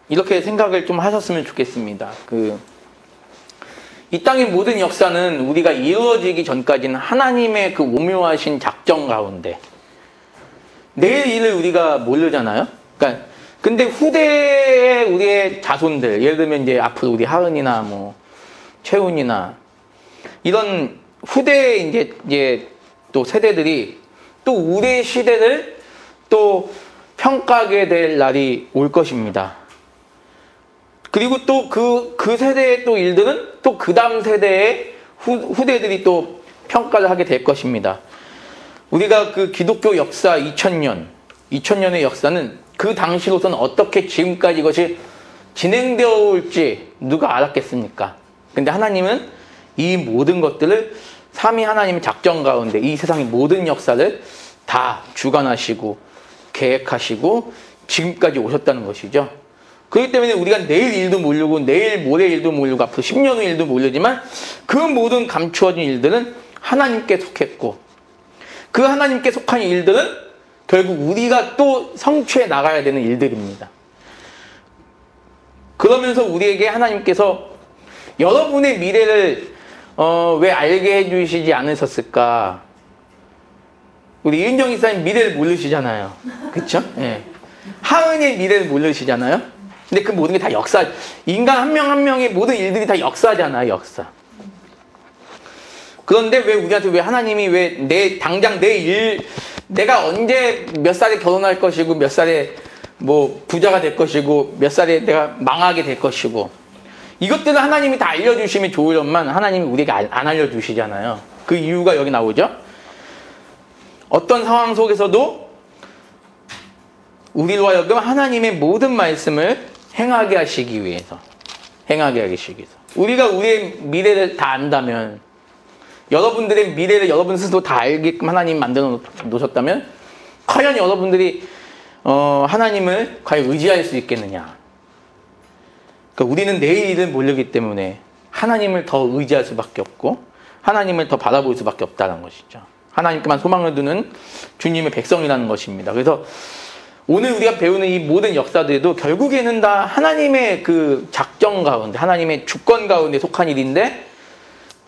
이렇게 생각을 좀 하셨으면 좋겠습니다. 이 땅의 모든 역사는 우리가 이루어지기 전까지는 하나님의 그 오묘하신 작정 가운데 내일 일을 우리가 모르잖아요. 그러니까 근데 후대에 우리의 자손들, 예를 들면 이제 앞으로 우리 하은이나 뭐 채훈이나 이런 후대의 이제 또 세대들이 또 우리의 시대를 또 평가하게 될 날이 올 것입니다. 그리고 또 그 세대의 또 일들은 또 그 다음 세대의 후대들이 또 평가를 하게 될 것입니다. 우리가 그 기독교 역사 2000년의 역사는 그 당시로서는 어떻게 지금까지 이것이 진행되어 올지 누가 알았겠습니까? 근데 하나님은 이 모든 것들을 삼위 하나님의 작정 가운데 이 세상의 모든 역사를 다 주관하시고 계획하시고 지금까지 오셨다는 것이죠. 그렇기 때문에 우리가 내일 일도 모르고 내일 모레 일도 모르고 앞으로 10년 후 일도 모르지만 그 모든 감추어진 일들은 하나님께 속했고 그 하나님께 속한 일들은 결국 우리가 또 성취해 나가야 되는 일들입니다. 그러면서 우리에게 하나님께서 여러분의 미래를 왜 알게 해주시지 않으셨을까? 우리 이은정 이사님 미래를 모르시잖아요. 그쵸? 예. 하은의 미래를 모르시잖아요. 근데 그 모든 게 다 역사, 인간 한 명 한 명의 모든 일들이 다 역사잖아요, 역사. 그런데 왜 우리한테 왜 하나님이 왜 당장 내 일, 내가 언제 몇 살에 결혼할 것이고, 몇 살에 뭐 부자가 될 것이고, 몇 살에 내가 망하게 될 것이고, 이것들을 하나님이 다 알려주시면 좋으련만 하나님이 우리에게 안 알려주시잖아요. 그 이유가 여기 나오죠. 어떤 상황 속에서도 우리로 하여금 하나님의 모든 말씀을 행하게 하시기 위해서 우리가 우리의 미래를 다 안다면 여러분들의 미래를 여러분 스스로 다 알게끔 하나님 만들어 놓으셨다면 과연 여러분들이 하나님을 과연 의지할 수 있겠느냐. 그러니까 우리는 내일 일을 모르기 때문에 하나님을 더 의지할 수밖에 없고 하나님을 더 바라볼 수밖에 없다는 것이죠. 하나님께만 소망을 두는 주님의 백성이라는 것입니다. 그래서 오늘 우리가 배우는 이 모든 역사들도 결국에는 다 하나님의 그 작정 가운데, 하나님의 주권 가운데 속한 일인데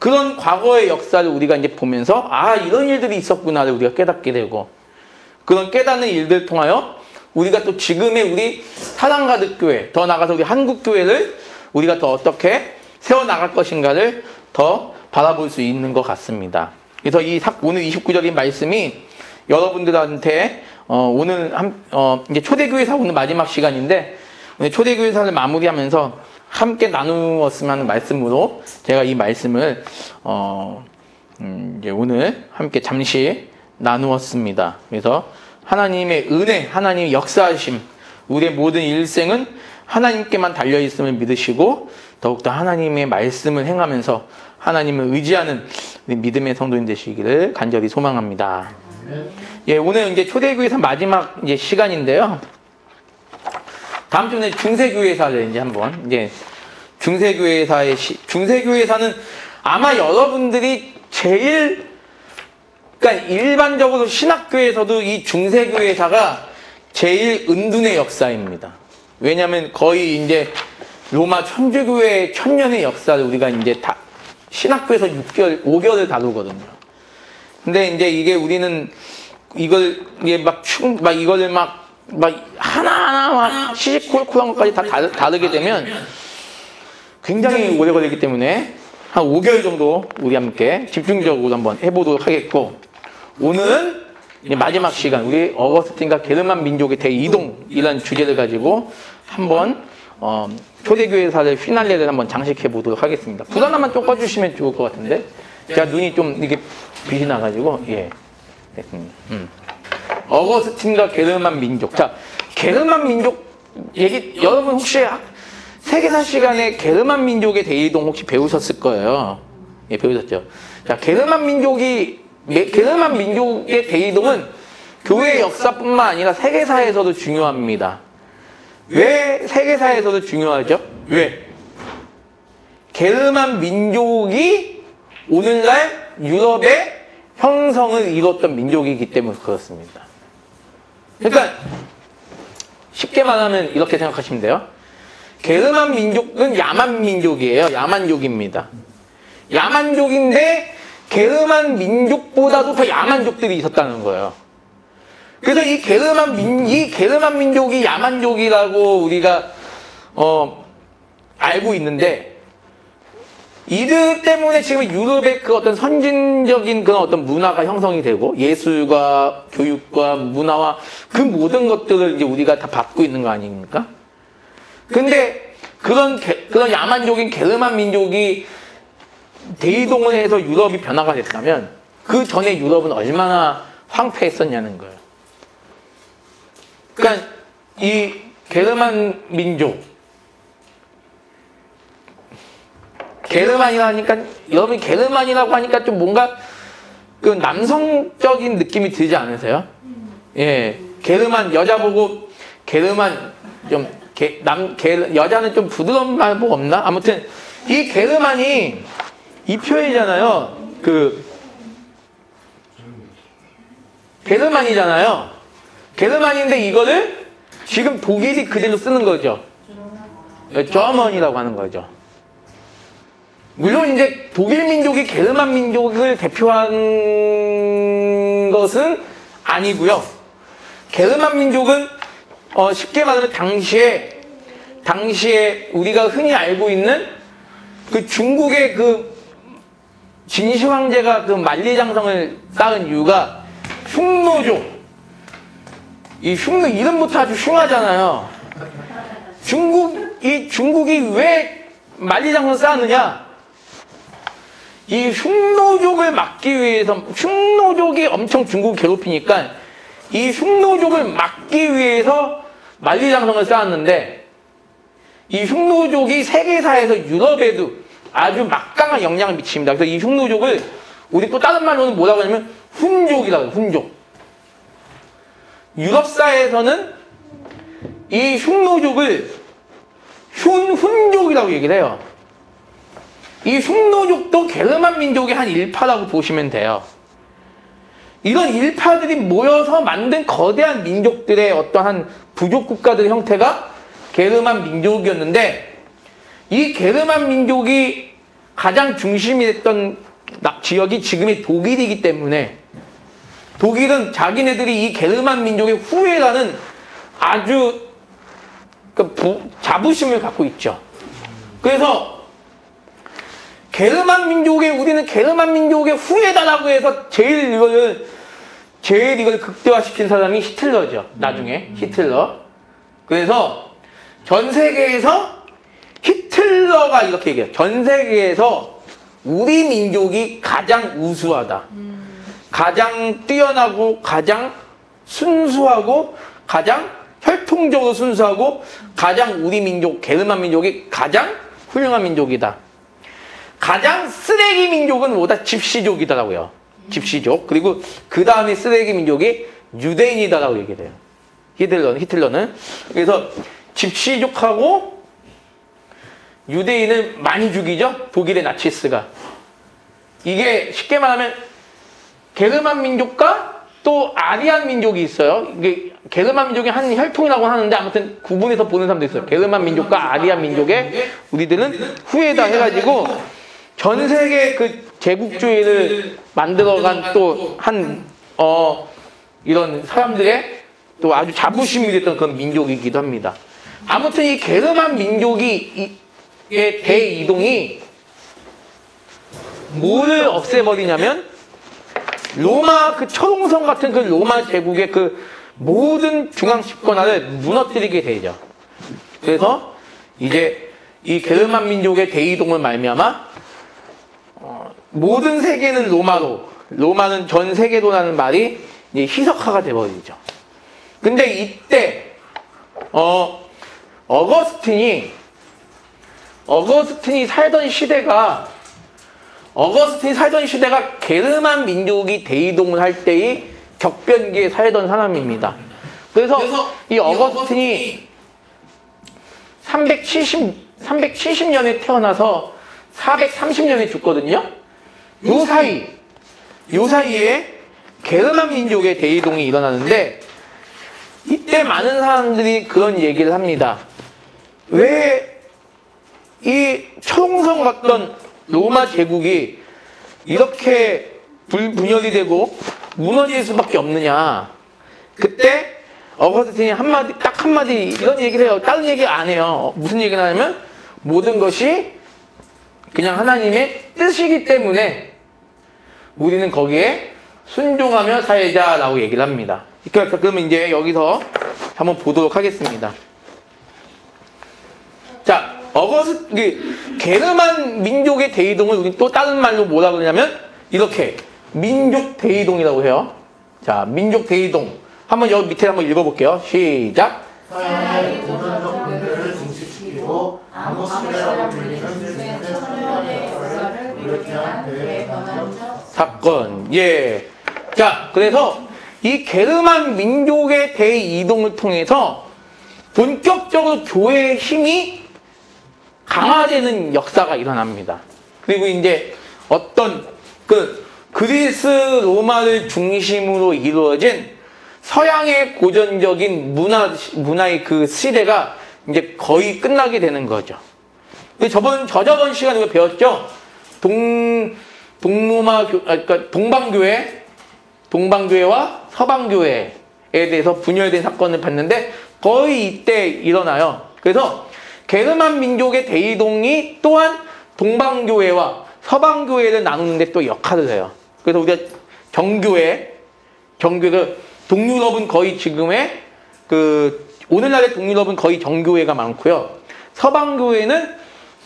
그런 과거의 역사를 우리가 이제 보면서 아, 이런 일들이 있었구나를 우리가 깨닫게 되고 그런 깨닫는 일들을 통하여 우리가 또 지금의 우리 사랑가득교회, 더 나아가서 우리 한국교회를 우리가 더 어떻게 세워나갈 것인가를 더 바라볼 수 있는 것 같습니다. 그래서 오늘 29절인 말씀이 여러분들한테 오늘 이제 초대교회사 오늘 마지막 시간인데 오늘 초대교회사를 마무리하면서 함께 나누었으면 하는 말씀으로 제가 이 말씀을 이제 오늘 함께 잠시 나누었습니다. 그래서 하나님의 은혜, 하나님의 역사하심, 우리의 모든 일생은 하나님께만 달려있음을 믿으시고 더욱더 하나님의 말씀을 행하면서 하나님을 의지하는 믿음의 성도인 되시기를 간절히 소망합니다. 예, 오늘 이제 초대교회사 마지막 이제 시간인데요. 다음 주는 중세교회사를 이제 한번 이제 중세교회사는 아마 여러분들이 그러니까 일반적으로 신학교에서도 이 중세교회사가 제일 은둔의 역사입니다. 왜냐하면 거의 이제 로마 천주교회 1000년의 역사를 우리가 이제 다 신학교에서 5개월을 다루거든요. 근데 이제 이게 우리는 이걸 이거를 하나하나 막 시시콜콜한 것까지 다 다르게 되면 굉장히 오래 걸리기 때문에 한 5개월 정도 우리 함께 집중적으로 한번 해보도록 하겠고, 오늘은 이제 마지막 시간 우리 어거스틴과 게르만 민족의 대이동이라는 주제를 가지고 한번 초대교회사를 피날레를 한번 장식해 보도록 하겠습니다. 불 하나만 좀 꺼주시면 좋을 것 같은데 제가 눈이 좀 이렇게 빛이 나가지고 예 됐습니다. 어거스틴과 게르만 민족. 자, 게르만 민족 얘기 여러분 혹시 세계사 시간에 게르만 민족의 대이동 혹시 배우셨을 거예요. 예, 배우셨죠. 자, 게르만 민족의 대이동은 교회 역사뿐만 아니라 세계사에서도 중요합니다. 왜 세계사에서도 중요하죠? 왜? 게르만 민족이 오늘날 유럽의 형성을 이뤘던 민족이기 때문에 그렇습니다. 그러니까 쉽게 말하면 이렇게 생각하시면 돼요. 게르만 민족은 야만 민족이에요. 야만족입니다. 야만족인데 게르만 민족보다도 더 야만족들이 있었다는 거예요. 그래서 이 게르만 민족이 야만족이라고 우리가 알고 있는데, 이들 때문에 지금 유럽의 그 어떤 선진적인 그런 어떤 문화가 형성이 되고, 예술과 교육과 문화와 그 모든 것들을 이제 우리가 다 받고 있는 거 아닙니까? 근데 그런 야만족인 게르만 민족이 대이동을 해서 유럽이 변화가 됐다면, 그 전에 유럽은 얼마나 황폐했었냐는 거예요. 그러니까 이 게르만 민족, 게르만이라니까, 여러분이 게르만이라고 하니까 좀 뭔가 그 남성적인 느낌이 들지 않으세요? 예, 게르만, 여자 보고 게르만 좀 여자는 좀 부드러운 말 뭐 없나? 아무튼 이 게르만이 이 표현이잖아요. 그 게르만이잖아요. 게르만인데 이거를 지금 독일이 그대로 쓰는 거죠. 저먼이라고 하는 거죠. 물론 이제 독일 민족이 게르만 민족을 대표한 것은 아니고요. 게르만 민족은 쉽게 말하면 당시에 우리가 흔히 알고 있는 그 중국의 그 진시 황제가 그 만리장성을 쌓은 이유가 흉노족. 이 흉노 이름부터 아주 흉하잖아요. 중국이 왜 만리장성을 쌓았느냐? 이 흉노족을 막기 위해서, 흉노족이 엄청 중국을 괴롭히니까 이 흉노족을 막기 위해서 만리장성을 쌓았는데, 이 흉노족이 세계사에서 유럽에도 아주 막강한 영향을 미칩니다. 그래서 이 흉노족을 우리 또 다른 말로는 뭐라고 하냐면 훈족이라고 해요. 훈족. 유럽사에서는 이 흉노족을 훈족이라고 얘기를 해요. 이 흉노족도 게르만 민족의 한 일파라고 보시면 돼요. 이런 일파들이 모여서 만든 거대한 민족들의 어떠한 부족 국가들의 형태가 게르만 민족이었는데, 이 게르만 민족이 가장 중심이 됐던 지역이 지금의 독일이기 때문에, 독일은 자기네들이 이 게르만 민족의 후예라는 아주 자부심을 갖고 있죠. 그래서 우리는 게르만 민족의 후예다라고 해서 제일 이걸 극대화시킨 사람이 히틀러죠. 나중에 히틀러. 그래서 전 세계에서 히틀러가 이렇게 얘기해요. 전 세계에서 우리 민족이 가장 우수하다. 가장 뛰어나고, 가장 순수하고, 가장 혈통적으로 순수하고, 가장 우리 민족, 게르만 민족이 가장 훌륭한 민족이다. 가장 쓰레기 민족은 뭐다? 집시족이더라고요. 집시족. 그리고 그 다음에 쓰레기 민족이 유대인이다라고 얘기를 해요. 히틀러는. 그래서 집시족하고 유대인을 많이 죽이죠? 독일의 나치스가. 이게 쉽게 말하면 게르만 민족과 또 아리안 민족이 있어요. 이게 게르만 민족이 한 혈통이라고 하는데 아무튼 구분해서 보는 사람도 있어요. 게르만 민족과 아리안 민족의 우리들은 후예다 해가지고 전 세계 그 제국주의를 만들어간 또 이런 사람들의 또 아주 자부심이 됐던 그런 민족이기도 합니다. 아무튼 이 게르만 민족의 대이동이 뭐를 없애버리냐면 로마 그 철옹성 같은 그 로마 제국의 그 모든 중앙 집권화를 무너뜨리게 되죠. 그래서 이제 이 게르만 민족의 대이동을 말미암아 모든 세계는 로마는 전 세계로라는 말이 이제 희석화가 되어버리죠. 근데 이때 어거스틴이 살던 시대가 게르만 민족이 대이동을 할 때의 격변기에 살던 사람입니다. 그래서 이 어거스틴이 370년에 태어나서 430년에 죽거든요. 요 사이에 게르만 민족의 대이동이 일어나는데, 이때 많은 사람들이 그런 얘기를 합니다. 왜 이 철옹성 같던 로마 제국이 이렇게 분열이 되고 무너질 수밖에 없느냐. 그때 어거스틴이 딱 한마디 이런 얘기를 해요. 다른 얘기 안 해요. 무슨 얘기를 하냐면 모든 것이 그냥 하나님의 뜻이기 때문에 우리는 거기에 순종하며 살자라고 얘기를 합니다. 그러니까 그러면 이제 여기서 한번 보도록 하겠습니다. 자, 게르만 민족의 대이동을 우리 또 다른 말로 뭐라 그러냐면 이렇게 민족 대이동이라고 해요. 자, 민족 대이동. 한번 여기 밑에 한번 읽어볼게요. 시작. 서양의 고전적 문화를 증식시키고 아모스라고 불리는 천년의 역사를 비롯한 그의 변환적 사건. 예. 자, 그래서 이 게르만 민족의 대이동을 통해서 본격적으로 교회의 힘이 강화되는 역사가 일어납니다. 그리고 이제 어떤 그리스 로마를 중심으로 이루어진 서양의 고전적인 문화의 그 시대가 이제 거의 끝나게 되는 거죠. 저저번 시간에 우리가 배웠죠? 그러니까 동방교회와 서방교회에 대해서 분열된 사건을 봤는데 거의 이때 일어나요. 그래서 게르만 민족의 대이동이 또한 동방교회와 서방교회를 나누는데 또 역할을 해요. 그래서 우리가 정교회가 동유럽은 거의 지금의 오늘날의 동유럽은 거의 정교회가 많고요. 서방교회는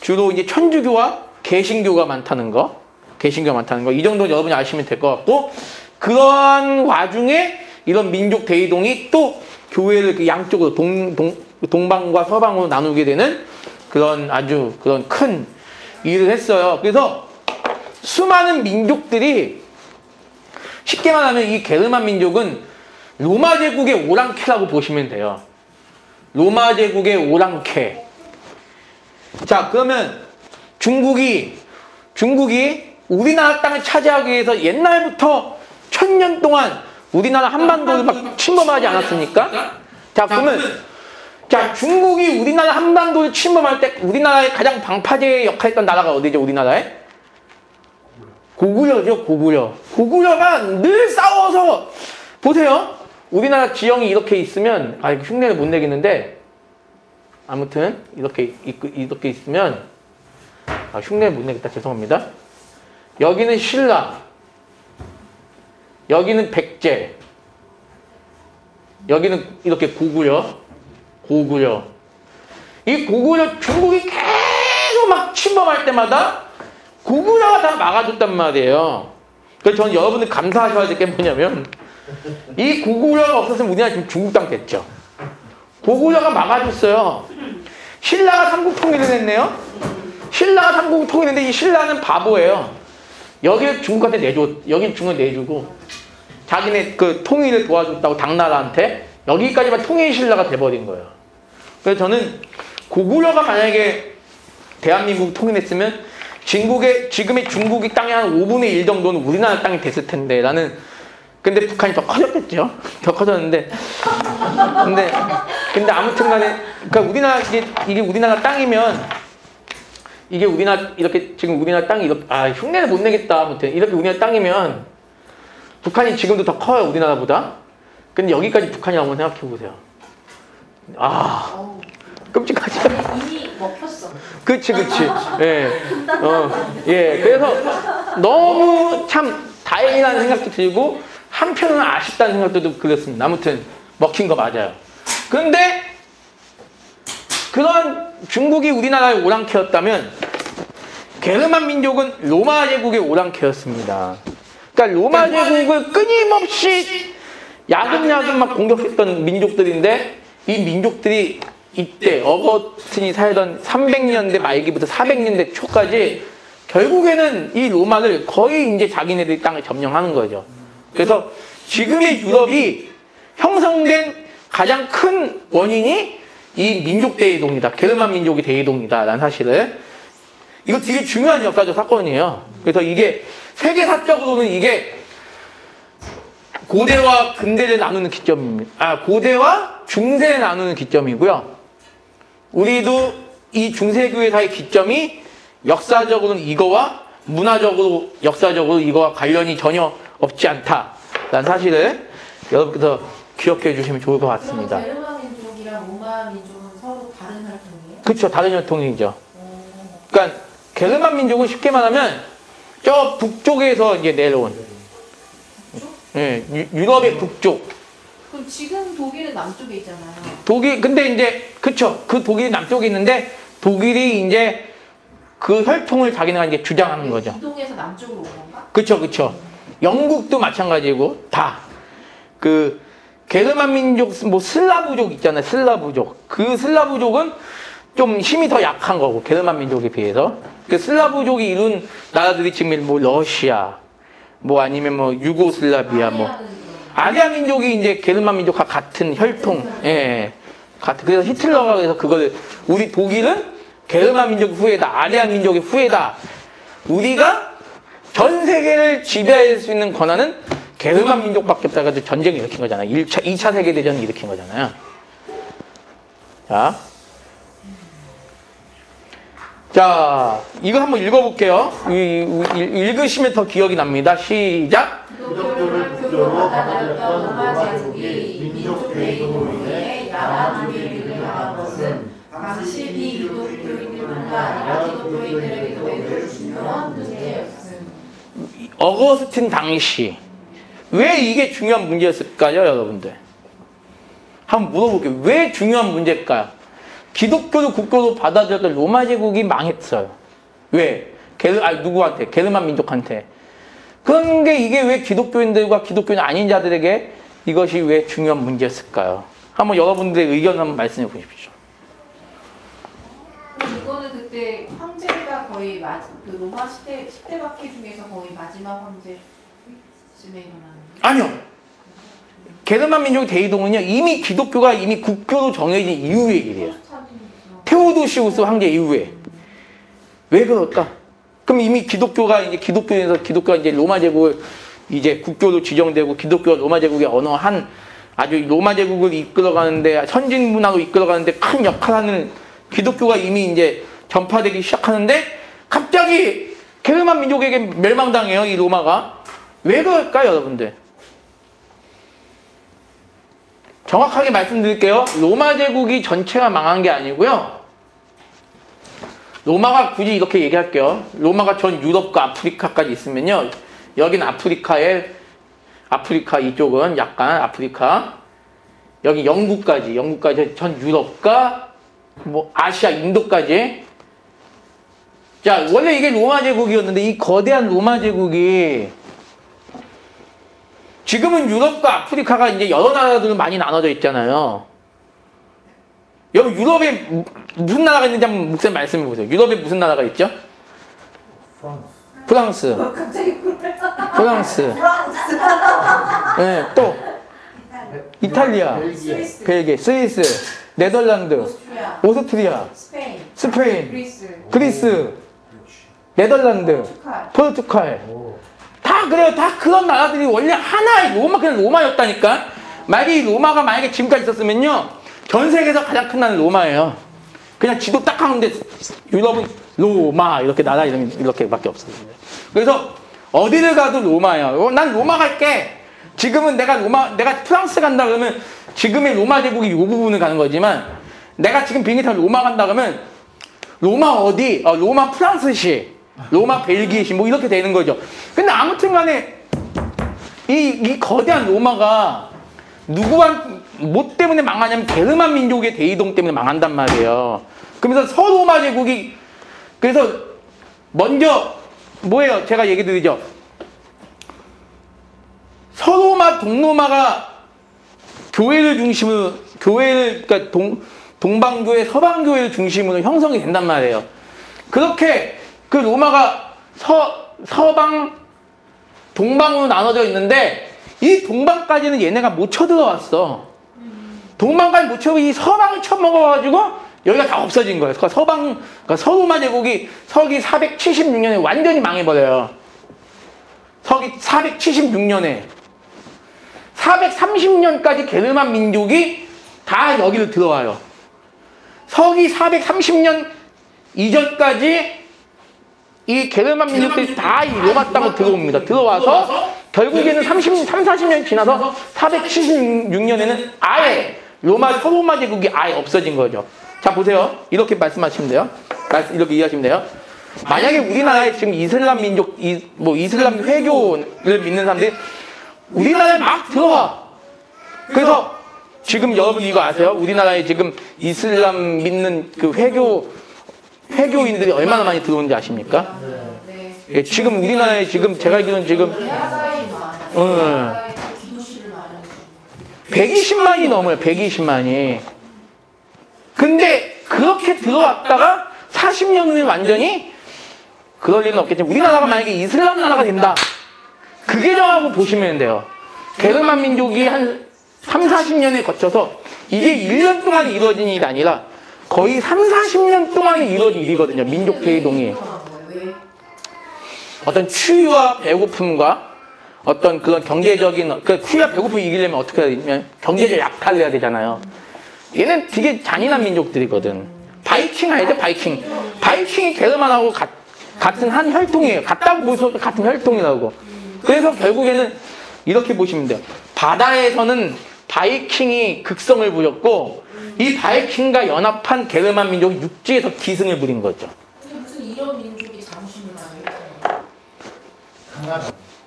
주로 이제 천주교와 개신교가 많다는 거. 이 정도 여러분이 아시면 될 것 같고, 그러한 와중에 이런 민족 대이동이 또 교회를 양쪽으로 동방과 서방으로 나누게 되는 그런 큰 일을 했어요. 그래서 수많은 민족들이 쉽게 말하면 이 게르만 민족은 로마 제국의 오랑캐라고 보시면 돼요. 로마 제국의 오랑캐. 자, 그러면 중국이 우리나라 땅을 차지하기 위해서 옛날부터 1000년 동안 우리나라 한반도를 막 침범하지 않았습니까? 자, 그러면 중국이 우리나라 한반도를 침범할 때 우리나라의 가장 방파제 역할했던 나라가 어디죠? 우리나라에? 고구려죠, 고구려. 고구려가 늘 싸워서 보세요. 우리나라 지형이 이렇게 있으면 흉내를 못 내겠는데 아무튼 이렇게 있으면 흉내를 못 내겠다. 죄송합니다. 여기는 신라, 여기는 백제, 여기는 이렇게 고구려. 이 고구려 중국이 계속 막 침범할 때마다 고구려가 다 막아줬단 말이에요. 그래서 저는 여러분들 감사하셔야 될 게 뭐냐면 이 고구려가 없었으면 우리나라 지금 중국 땅 됐죠. 고구려가 막아줬어요. 신라가 삼국 통일을 했네요. 신라가 삼국 통일했는데 이 신라는 바보예요. 여기를 중국한테 여기는 중국 내주고 자기네 그 통일을 도와줬다고 당나라한테 여기까지만 통일 신라가 돼버린 거예요. 그래서 저는 고구려가 만약에 대한민국 통일했으면 지금의 중국이 땅의 한 5분의 1 정도는 우리나라 땅이 됐을 텐데 근데 북한이 더 커졌겠죠. 더 커졌는데 근데 아무튼 간에 그러니까 이게 우리나라 땅이면 이게 이렇게 지금 우리나라 땅이 이렇게 흉내를 못 내겠다. 아무튼 이렇게 우리나라 땅이면 북한이 지금도 더 커요, 우리나라보다. 근데 여기까지 북한이 한번 생각해 보세요. 끔찍하죠. 이미 먹혔어. 그치. 예. 그래서 너무 참 다행이라는 생각도 들고 한편은 아쉽다는 생각도 그렇습니다. 아무튼 먹힌 거 맞아요. 그런데 그런 중국이 우리나라의 오랑캐였다면 게르만 민족은 로마 제국의 오랑캐였습니다. 그러니까 로마 제국을 끊임없이 야금야금 막 공격했던 민족들인데 이 민족들이 이때 어거스틴이 살던 300년대 말기부터 400년대 초까지 결국에는 이 로마를 거의 이제 자기네들이 땅을 점령하는 거죠. 그래서 지금의 유럽이 형성된 가장 큰 원인이 이 민족 대이동이다. 게르만 민족이 대이동이다라는 사실을. 이거 되게 중요한 역사적 사건이에요. 그래서 이게 세계사적으로는 이게 고대와 근대를 나누는 기점입니다. 고대와 중세를 나누는 기점이고요. 우리도 이 중세교회사의 기점이 역사적으로는 이거와 문화적으로 역사적으로 이거와 관련이 전혀 없지 않다라는 사실을 여러분께서 기억해 주시면 좋을 것 같습니다. 그럼 게르만 민족이랑 로마 민족은 서로 다른 혈통이에요? 그렇죠. 다른 혈통이죠. 그러니까 게르만 민족은 쉽게 말하면 저 북쪽에서 이제 내려온, 예, 유럽의 북쪽. 그럼 지금 독일은 남쪽에 있잖아요. 독일 근데 이제 그쵸. 그 독일이 남쪽에 있는데 독일이 이제 그 혈통을 자기네가 이제 주장하는 거죠. 이동해서 남쪽으로 온 건가? 그쵸, 그쵸. 영국도 마찬가지고 다 그 게르만 민족 뭐 슬라브족 있잖아요. 슬라브족. 그 슬라브족은 좀 힘이 더 약한 거고 게르만 민족에 비해서 그 슬라브족이 이룬 나라들이 지금 뭐 러시아 뭐 아니면 뭐 유고슬라비아 뭐 아리아 민족이 이제 게르만 민족과 같은 혈통 예 같은 그래서 히틀러가 그래서 그걸 우리 독일은 게르만 민족 후예다 아리아 민족의 후예다 우리가 전 세계를 지배할 수 있는 권한은 게르만 민족밖에 없다 가지고 전쟁을 일으킨 거잖아요. 2차 세계대전을 일으킨 거잖아요. 자, 이거 한번 읽어볼게요. 읽으시면 더 기억이 납니다. 시작. 기독교를 국교로 받아들였던 로마 제국이 민족 대이동으로 인해 야만주의 유행한 것은 당시 비기독교인들뿐만 아니라 기독교인들에게도 매우 중요한 문제였습니다. 어거스틴 당시 왜 이게 중요한 문제였을까요, 여러분들? 한번 물어볼게요. 왜 중요한 문제일까요? 기독교를 국교로 받아들였던 로마 제국이 망했어요. 왜? 누구한테? 게르만 민족한테. 그런데 이게 왜 기독교인들과 기독교인 아닌 자들에게 이것이 왜 중요한 문제였을까요? 한번 여러분들의 의견 한번 말씀해 보십시오. 이거는 그때 황제가 거의 그 로마 10대 바퀴 중에서 거의 마지막 황제쯤에 일어나는 아니요. 게르만 민족 대이동은요 이미 기독교가 이미 국교로 정해진 이후의 일이에요. 테오도시우스 황제 이후에. 왜 그럴까? 그럼 이미 기독교가 이제 기독교가 이제 로마 제국을 이제 국교로 지정되고 기독교가 로마 제국의 어느 한 아주 로마 제국을 이끌어가는데 선진 문화로 이끌어가는데 큰 역할하는 기독교가 이미 이제 전파되기 시작하는데 갑자기 게르만 민족에게 멸망당해요 이 로마가. 왜 그럴까요 여러분들? 정확하게 말씀드릴게요. 로마 제국이 전체가 망한 게 아니고요. 로마가 굳이 이렇게 얘기할게요. 로마가 전 유럽과 아프리카까지 있으면요. 여긴 아프리카 이쪽은 약간 아프리카. 여기 영국까지 전 유럽과 뭐 아시아, 인도까지. 자, 원래 이게 로마 제국이었는데 이 거대한 로마 제국이 지금은 유럽과 아프리카가 이제 여러 나라들로 많이 나눠져 있잖아요. 여러분 유럽에 무슨 나라가 있는지 한번 목사님 말씀해 보세요. 유럽에 무슨 나라가 있죠? 프랑스. 갑자기 프랑스. 네, 또 이탈리아, 벨기에, 스위스, 네덜란드, 오스트리아, 스페인, 그리스, 네덜란드, 포르투갈. 다 그래요. 다 그런 나라들이 원래 하나의 그냥 로마였다니까. 만약에 지금까지 있었으면요. 전 세계에서 가장 큰 나라는 로마예요. 그냥 지도 딱 하는데 유럽은 로마 이렇게 나라 이름이 이렇게밖에 없어요. 그래서 어디를 가도 로마예요. 난 로마 갈게. 지금은 내가 프랑스 간다 그러면 지금의 로마 제국이 이 부분을 가는 거지만 내가 지금 비행기 타고 로마 간다 그러면 로마 어디? 로마 프랑스시, 로마 벨기에시 뭐 이렇게 되는 거죠. 근데 아무튼 간에 이 거대한 로마가 뭐 때문에 망하냐면 게르만 민족의 대이동 때문에 망한단 말이에요. 그러면서 서로마 제국이 그래서 먼저 뭐예요? 제가 얘기 드리죠. 서로마, 동로마가 그러니까 동방교회, 서방교회를 중심으로 형성이 된단 말이에요. 그렇게 그 로마가 서방, 동방으로 나눠져 있는데 이 동방까지는 얘네가 못 쳐들어왔어. 동방까지 못 쳐들어 이 서방을 쳐먹어가지고 여기가 다 없어진 거예요. 그러니까 서로마 제국이 서기 476년에 완전히 망해버려요. 서기 476년에 430년까지 게르만 민족이 다 여기를 들어와요. 서기 430년 이전까지 이 게르만 민족들이 다 이 로마 땅으로 들어옵니다. 들어와서 결국에는 40년 지나서 476년에는 아예 서로마 제국이 아예 없어진 거죠. 자, 보세요. 이렇게 말씀하시면 돼요. 이렇게 이해하시면 돼요. 만약에 우리나라에 지금 이슬람 민족, 이슬람 회교를 믿는 사람들이 우리나라에 막 들어와. 그래서 지금 여러분 이거 아세요? 우리나라에 지금 이슬람 믿는 그 회교인들이 얼마나 많이 들어오는지 아십니까? 네. 예, 지금 우리나라에 지금 제가 알기로는 지금 대학가에 많아요. 기도실을 많아요. 120만이 넘어요. 120만이. 근데 그렇게 들어왔다가 40년 후에 완전히 그럴 일은 없겠지만 우리나라가 만약에 이슬람 나라가 된다. 그게 정하고 보시면 돼요. 게르만 민족이 한 3, 40년에 거쳐서 이게 1년 동안 이루어진 일이 아니라 거의 3, 40년 동안 이루어진 일이거든요. 민족 대이동이. 어떤 추위와 배고픔과 어떤 그런 경제적인, 추위와 배고픔을 이기려면 어떻게 해야 되냐면 경제적 약탈을 해야 되잖아요. 얘는 되게 잔인한 민족들이거든. 바이킹 알죠? 바이킹. 바이킹이 게르만하고 같은 한 혈통이에요. 같다고 보셔도 같은 혈통이라고. 그래서 결국에는 이렇게 보시면 돼요. 바다에서는 바이킹이 극성을 부렸고 이 바이킹과 연합한 게르만 민족이 육지에서 기승을 부린 거죠. 근데 무슨 이런 민족이 자부심을 가요?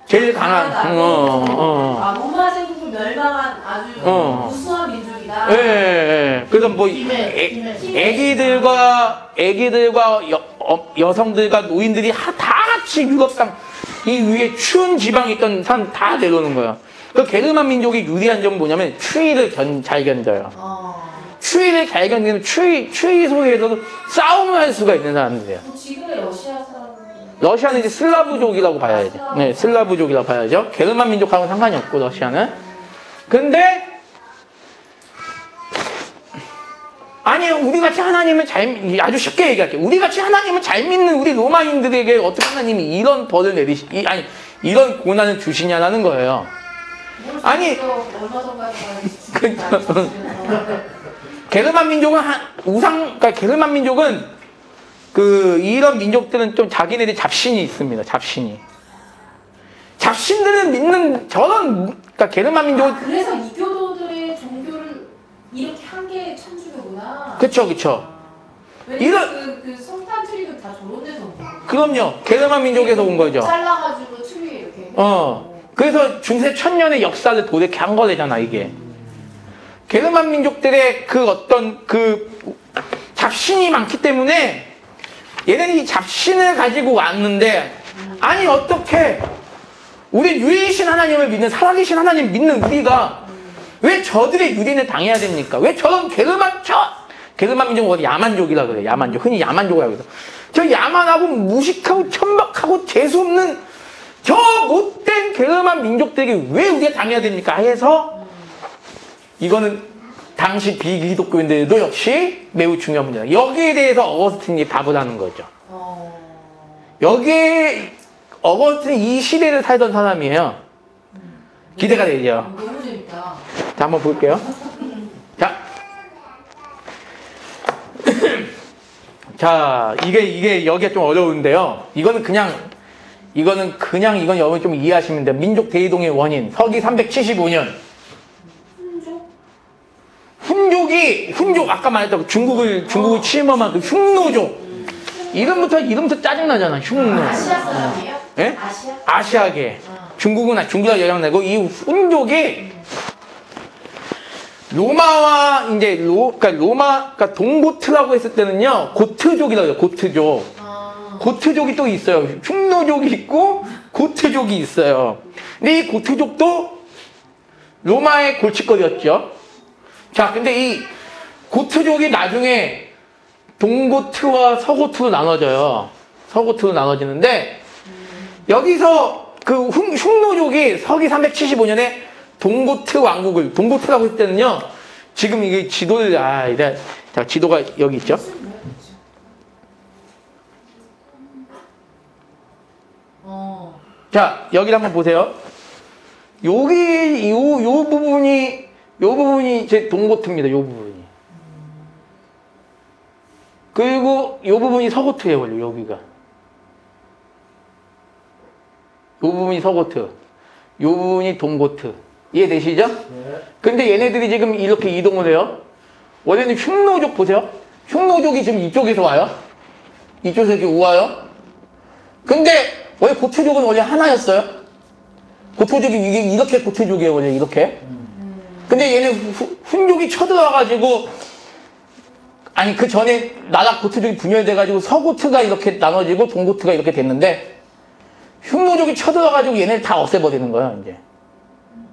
제일 강한. 로마 제국을 멸망한 아주 우수한 민족이다. 예. 그래서 뭐 애기들과 여성들과 노인들이 다 같이 유럽 땅 이 위에 추운 지방에 있던 사람 다 내려오는 거야. 그 게르만 민족이 유리한 점은 뭐냐면 추위를 잘 견뎌요. 추위를 잘 견디는 추위 속에서도 싸움을 할 수가 있는 사람들이에요. 지금의 러시아 사람 러시아는 이제 슬라브족이라고 봐야죠. 네, 슬라브족이라고 봐야죠. 게르만 민족하고는 상관이 없고 러시아는. 근데 아니 우리같이 하나님을 아주 쉽게 얘기할게요. 우리같이 하나님을 잘 믿는 우리 로마인들에게 어떻게 하나님이 이런 벌을 이런 고난을 주시냐라는 거예요. 아니 얼마 전까지 게르만 민족은 그러니까 게르만 민족은 이런 민족들은 좀 자기네들이 잡신이 있습니다. 잡신들은 믿는 그러니까 게르만 민족은 그래서 이교도들의 종교를 이렇게 한 개의 천주교구나. 그쵸. 왜냐면 그 성탄 트리도 다 저런 데서 온 거예요. 그럼요. 게르만 민족에서 온 거죠. 잘라가지고 트리 이렇게. 그래서 중세 천년의 역사를 도대체 한 거래잖아, 이게. 게르만 민족들의 어떤 잡신이 많기 때문에 얘네들이 이 잡신을 가지고 왔는데, 아니, 어떻게, 우리 유일신 하나님을 믿는, 살아계신 하나님 믿는 우리가 왜 저들의 유린을 당해야 됩니까? 왜 저런 게르만 민족은 야만족이라 그래요, 야만족. 흔히 야만족이라고 그래요. 저 야만하고 무식하고 천박하고 재수없는 저 못된 게르만 민족들에게 왜 우리가 당해야 됩니까? 해서 이거는 당시 비기독교인들도 역시 매우 중요한 문제다. 여기에 대해서 어거스틴이 답을 하는 거죠. 여기에 어거스틴이 이 시대를 살던 사람이에요. 기대가 되죠. 너무 재밌다. 자, 한번 볼게요. 자, 이게 여기가 좀 어려운데요. 이건 여러분 좀 이해하시면 돼요. 민족 대이동의 원인. 서기 375년. 훈족, 아까 말했던 중국을 침범한 그 흉노족. 이름부터 짜증나잖아, 흉노. 아시아 사람이에요? 예? 아시아? 아시아계. 중국이라 영향 내고, 이 훈족이 로마와 그러니까 동고트라고 했을 때는요, 고트족이라고 해요, 고트족. 고트족이 또 있어요. 흉노족이 있고, 고트족이 있어요. 근데 이 고트족도 로마의 골칫거리였죠. 자, 근데 이 고트족이 나중에 동고트와 서고트로 나눠져요. 서고트로 나눠지는데, 여기서 흉노족이 서기 375년에 동고트 왕국을, 동고트라고 했을 때는요, 지금 이게 지도를, 자, 지도가 여기 있죠? 자, 여기를 한번 보세요. 여기, 요 부분이 제 동고트입니다, 요 부분이. 그리고 이 부분이 서고트예요, 원래 여기가. 이 부분이 서고트, 이 부분이 동고트. 이해되시죠? 네. 근데 얘네들이 지금 이렇게 이동을 해요. 원래는 흉노족 보세요. 흉노족이 지금 이쪽에서 와요. 이쪽에서 이렇게 와요. 근데 원래 고투족은 원래 하나였어요. 고투족이 이게 이렇게 고투족이에요, 원래 이렇게. 근데 얘네 훈족이 쳐들어와가지고, 아니 그 전에 나라 고투족이 분열돼가지고 서고트가 이렇게 나눠지고 동고트가 이렇게 됐는데, 흉노족이 쳐들어와가지고 얘네를 다 없애버리는 거예요, 이제.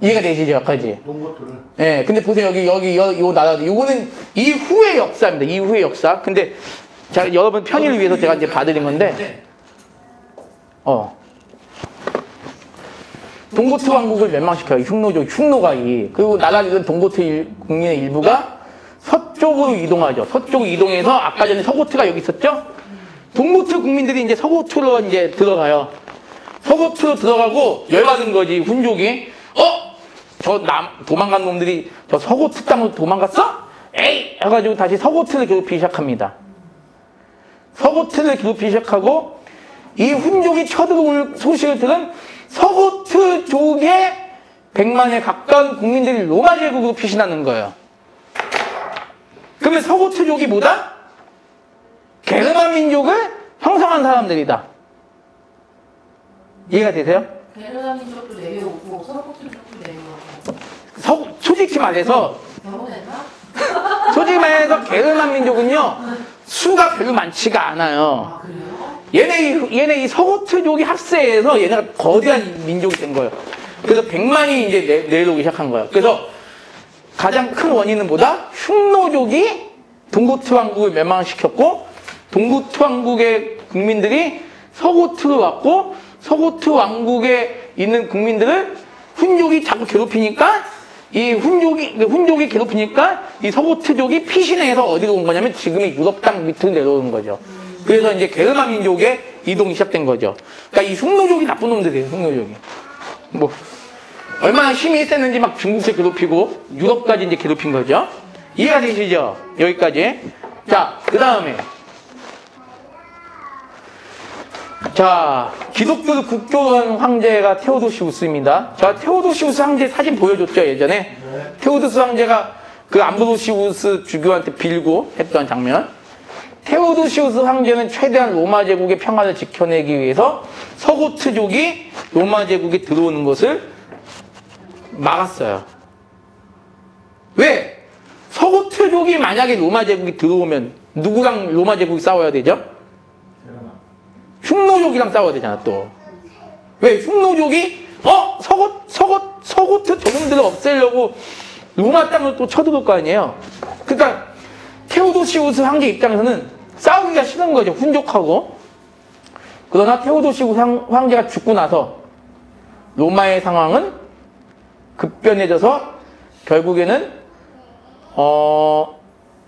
이해가 되시죠, 여기까지? 동고트를. 예, 근데 보세요, 요 나라도, 요거는 이후의 역사입니다, 이후의 역사. 근데, 자, 여러분 편의를 위해서 제가 이제 봐드린 건데, 동고트 왕국을 멸망시켜요, 흉노가 그리고 나라들은 동고트 국민의 일부가 서쪽으로 이동하죠. 서쪽으로 이동해서, 아까 전에 서고트가 여기 있었죠? 동고트 국민들이 이제 서고트로 이제 들어가요. 서고트로 들어가고, 열받은 거지, 훈족이. 도망간 놈들이 저 서고트 땅으로 도망갔어? 에이! 해가지고 다시 서고트를 괴롭히기 시작합니다. 서고트를 괴롭히기 시작하고, 이 훈족이 쳐들어올 소식을 들은 서고트족의 100만에 가까운 국민들이 로마 제국으로 피신하는 거예요. 그러면 서고트족이 뭐다? 게르만 민족을 형성한 사람들이다. 이해가 되세요? 게르만 민족도 내려오고 서고트 민족도 내려오고. 솔직히 말해서 결혼했나? 솔직히 말해서 게르만 민족은요 수가 별로 많지가 않아요. 아 그래요? 얘네 이 서고트족이 합세해서 얘네가 거대한 민족이 된 거예요. 그래서 100만이 이제 내려오기 시작한 거예요. 그래서 가장 큰 원인은 뭐다? 흉노족이 동고트 왕국을 멸망시켰고, 동고트 왕국의 국민들이 서고트로 왔고, 서고트 왕국에 있는 국민들을 훈족이 자꾸 괴롭히니까, 이 훈족이 괴롭히니까 이 서고트족이 피신해서 어디로 온 거냐면 지금의 유럽 땅 밑으로 내려오는 거죠. 그래서 이제 게르만 민족의 이동이 시작된 거죠. 그러니까 이 흉노족이 나쁜 놈들이에요, 흉노족이. 얼마나 힘이 셌는지 막 중국에 괴롭히고 유럽까지 이제 괴롭힌 거죠. 이해가 되시죠? 여기까지. 자, 그 다음에. 자, 기독교 국교원 황제가 테오도시우스입니다. 자, 테오도시우스 황제 사진 보여줬죠, 예전에? 네. 테오도스 황제가 그 암브로시우스 주교한테 빌고 했던 장면. 테오도시우스 황제는 최대한 로마 제국의 평화를 지켜내기 위해서 서고트족이 로마 제국에 들어오는 것을 막았어요. 왜? 서고트족이 만약에 로마 제국에 들어오면 누구랑 로마 제국이 싸워야 되죠? 흉노족이랑 싸워야 되잖아, 또. 왜? 흉노족이, 서고트 저놈들을 없애려고 로마 땅을 또 쳐들어올 거 아니에요? 그러니까, 테오도시우스 황제 입장에서는 싸우기가 싫은 거죠, 훈족하고. 그러나 테오도시우스 황제가 죽고 나서 로마의 상황은 급변해져서 결국에는,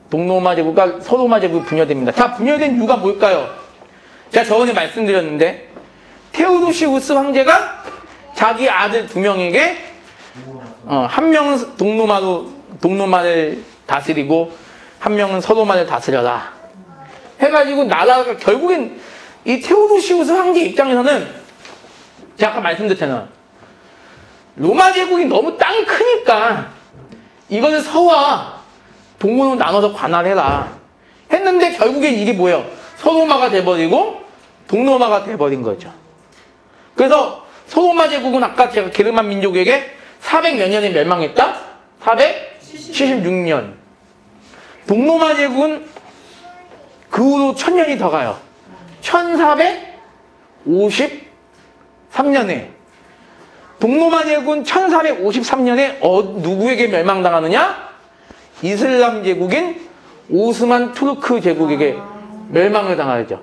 동로마 제국과 서로마 제국이 분열됩니다. 자, 분열된 이유가 뭘까요? 제가 저번에 말씀드렸는데, 테오도시우스 황제가 자기 아들 2명에게, 한 명은 동로마를 다스리고, 한 명은 서로마를 다스려라. 해가지고 나라가 결국엔 이 테오도시우스 황제 입장에서는 제가 아까 말씀드렸잖아요. 로마 제국이 너무 땅이 크니까 이거는 서와 동으로 나눠서 관할해라. 했는데 결국엔 이게 뭐예요? 서로마가 돼버리고 동로마가 돼버린 거죠. 그래서 서로마 제국은 아까 제가 게르만 민족에게 400몇 년에 멸망했다? 476년. 동로마 제국은 그 후로 1000년이 더 가요. 1453년에. 동로마 제국은 1453년에 누구에게 멸망당하느냐? 이슬람 제국인 오스만 투르크 제국에게 멸망을 당하죠.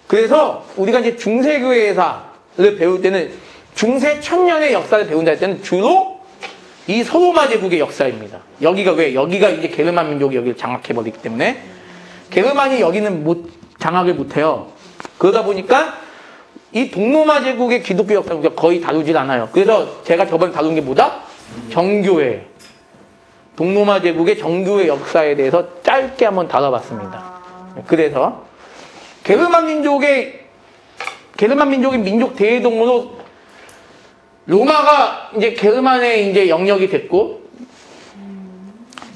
그래서 우리가 이제 중세교회사를 배울 때는 중세 1000년의 역사를 배운다 할 때는 주로 이 서로마 제국의 역사입니다. 여기가 왜? 여기가 이제 게르만 민족이 여기를 장악해버리기 때문에 게르만이 여기는 장악을 못해요. 그러다 보니까 이 동로마 제국의 기독교 역사를 우리가 거의 다루질 않아요. 그래서 제가 저번에 다룬 게 뭐다? 정교회. 동로마 제국의 정교의 역사에 대해서 짧게 한번 다뤄봤습니다. 그래서 게르만 민족의 민족 대이동으로 로마가 이제 게르만의 이제 영역이 됐고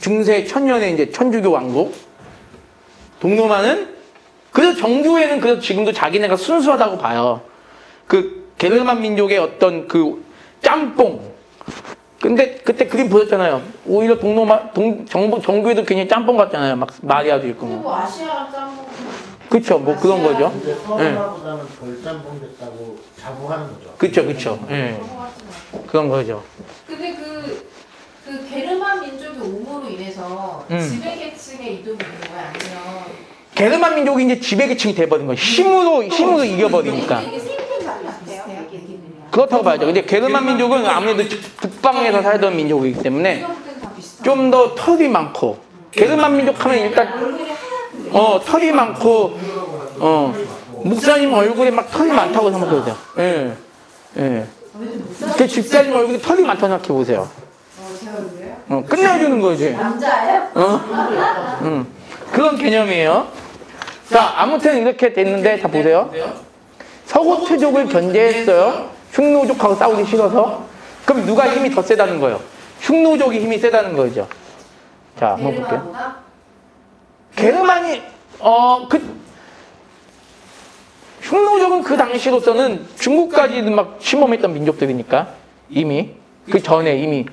중세 천년에 이제 천주교 왕국 동로마는 그래서 정교회는 그래서 지금도 자기네가 순수하다고 봐요. 그 게르만 민족의 어떤 그 짬뽕. 근데 그때 그림 보셨잖아요. 오히려 정교회도 굉장히 짬뽕 같잖아요. 막 마리아도 있고. 그리고 아시아랑 짬뽕. 그쵸, 뭐 그런 거죠. 근데 서울보다는 덜 짬뽕 됐다고 자부하는 거죠. 그쵸. 예. 그런 거죠. 근데 그 게르만 민족의 옹호로 인해서 지배계층의 이동이 있는 거야? 아니면 게르만 민족이 이제 지배계층이 돼버린 거예요. 힘으로 이겨버리니까. 이게 생긴 것 같아요? 그렇다고 봐야죠. 근데 게르만 민족은 아무래도 북방에서 살던 민족이기 때문에 좀 더 털이 많고, 게르만 민족 하면 일단 털이 많고, 목사님 얼굴에 막 털이 많다고 생각해보세요. 예. 그 집사님 얼굴에 털이 많다고 생각해보세요. 제 얼굴이에요? 끝내주는 거지. 남자예요? 그런 개념이에요. 자, 아무튼 이렇게 됐는데, 자, 보세요. 서고트족을 견제했어요. 흉노족하고 싸우기 싫어서. 그럼 누가 힘이 더 세다는 거예요? 흉노족이 힘이 세다는 거죠. 자, 한번 볼게요. 게르만이, 흉노족은 그 당시로서는 중국까지도 막 침범했던 민족들이니까, 이미. 그 전에 이미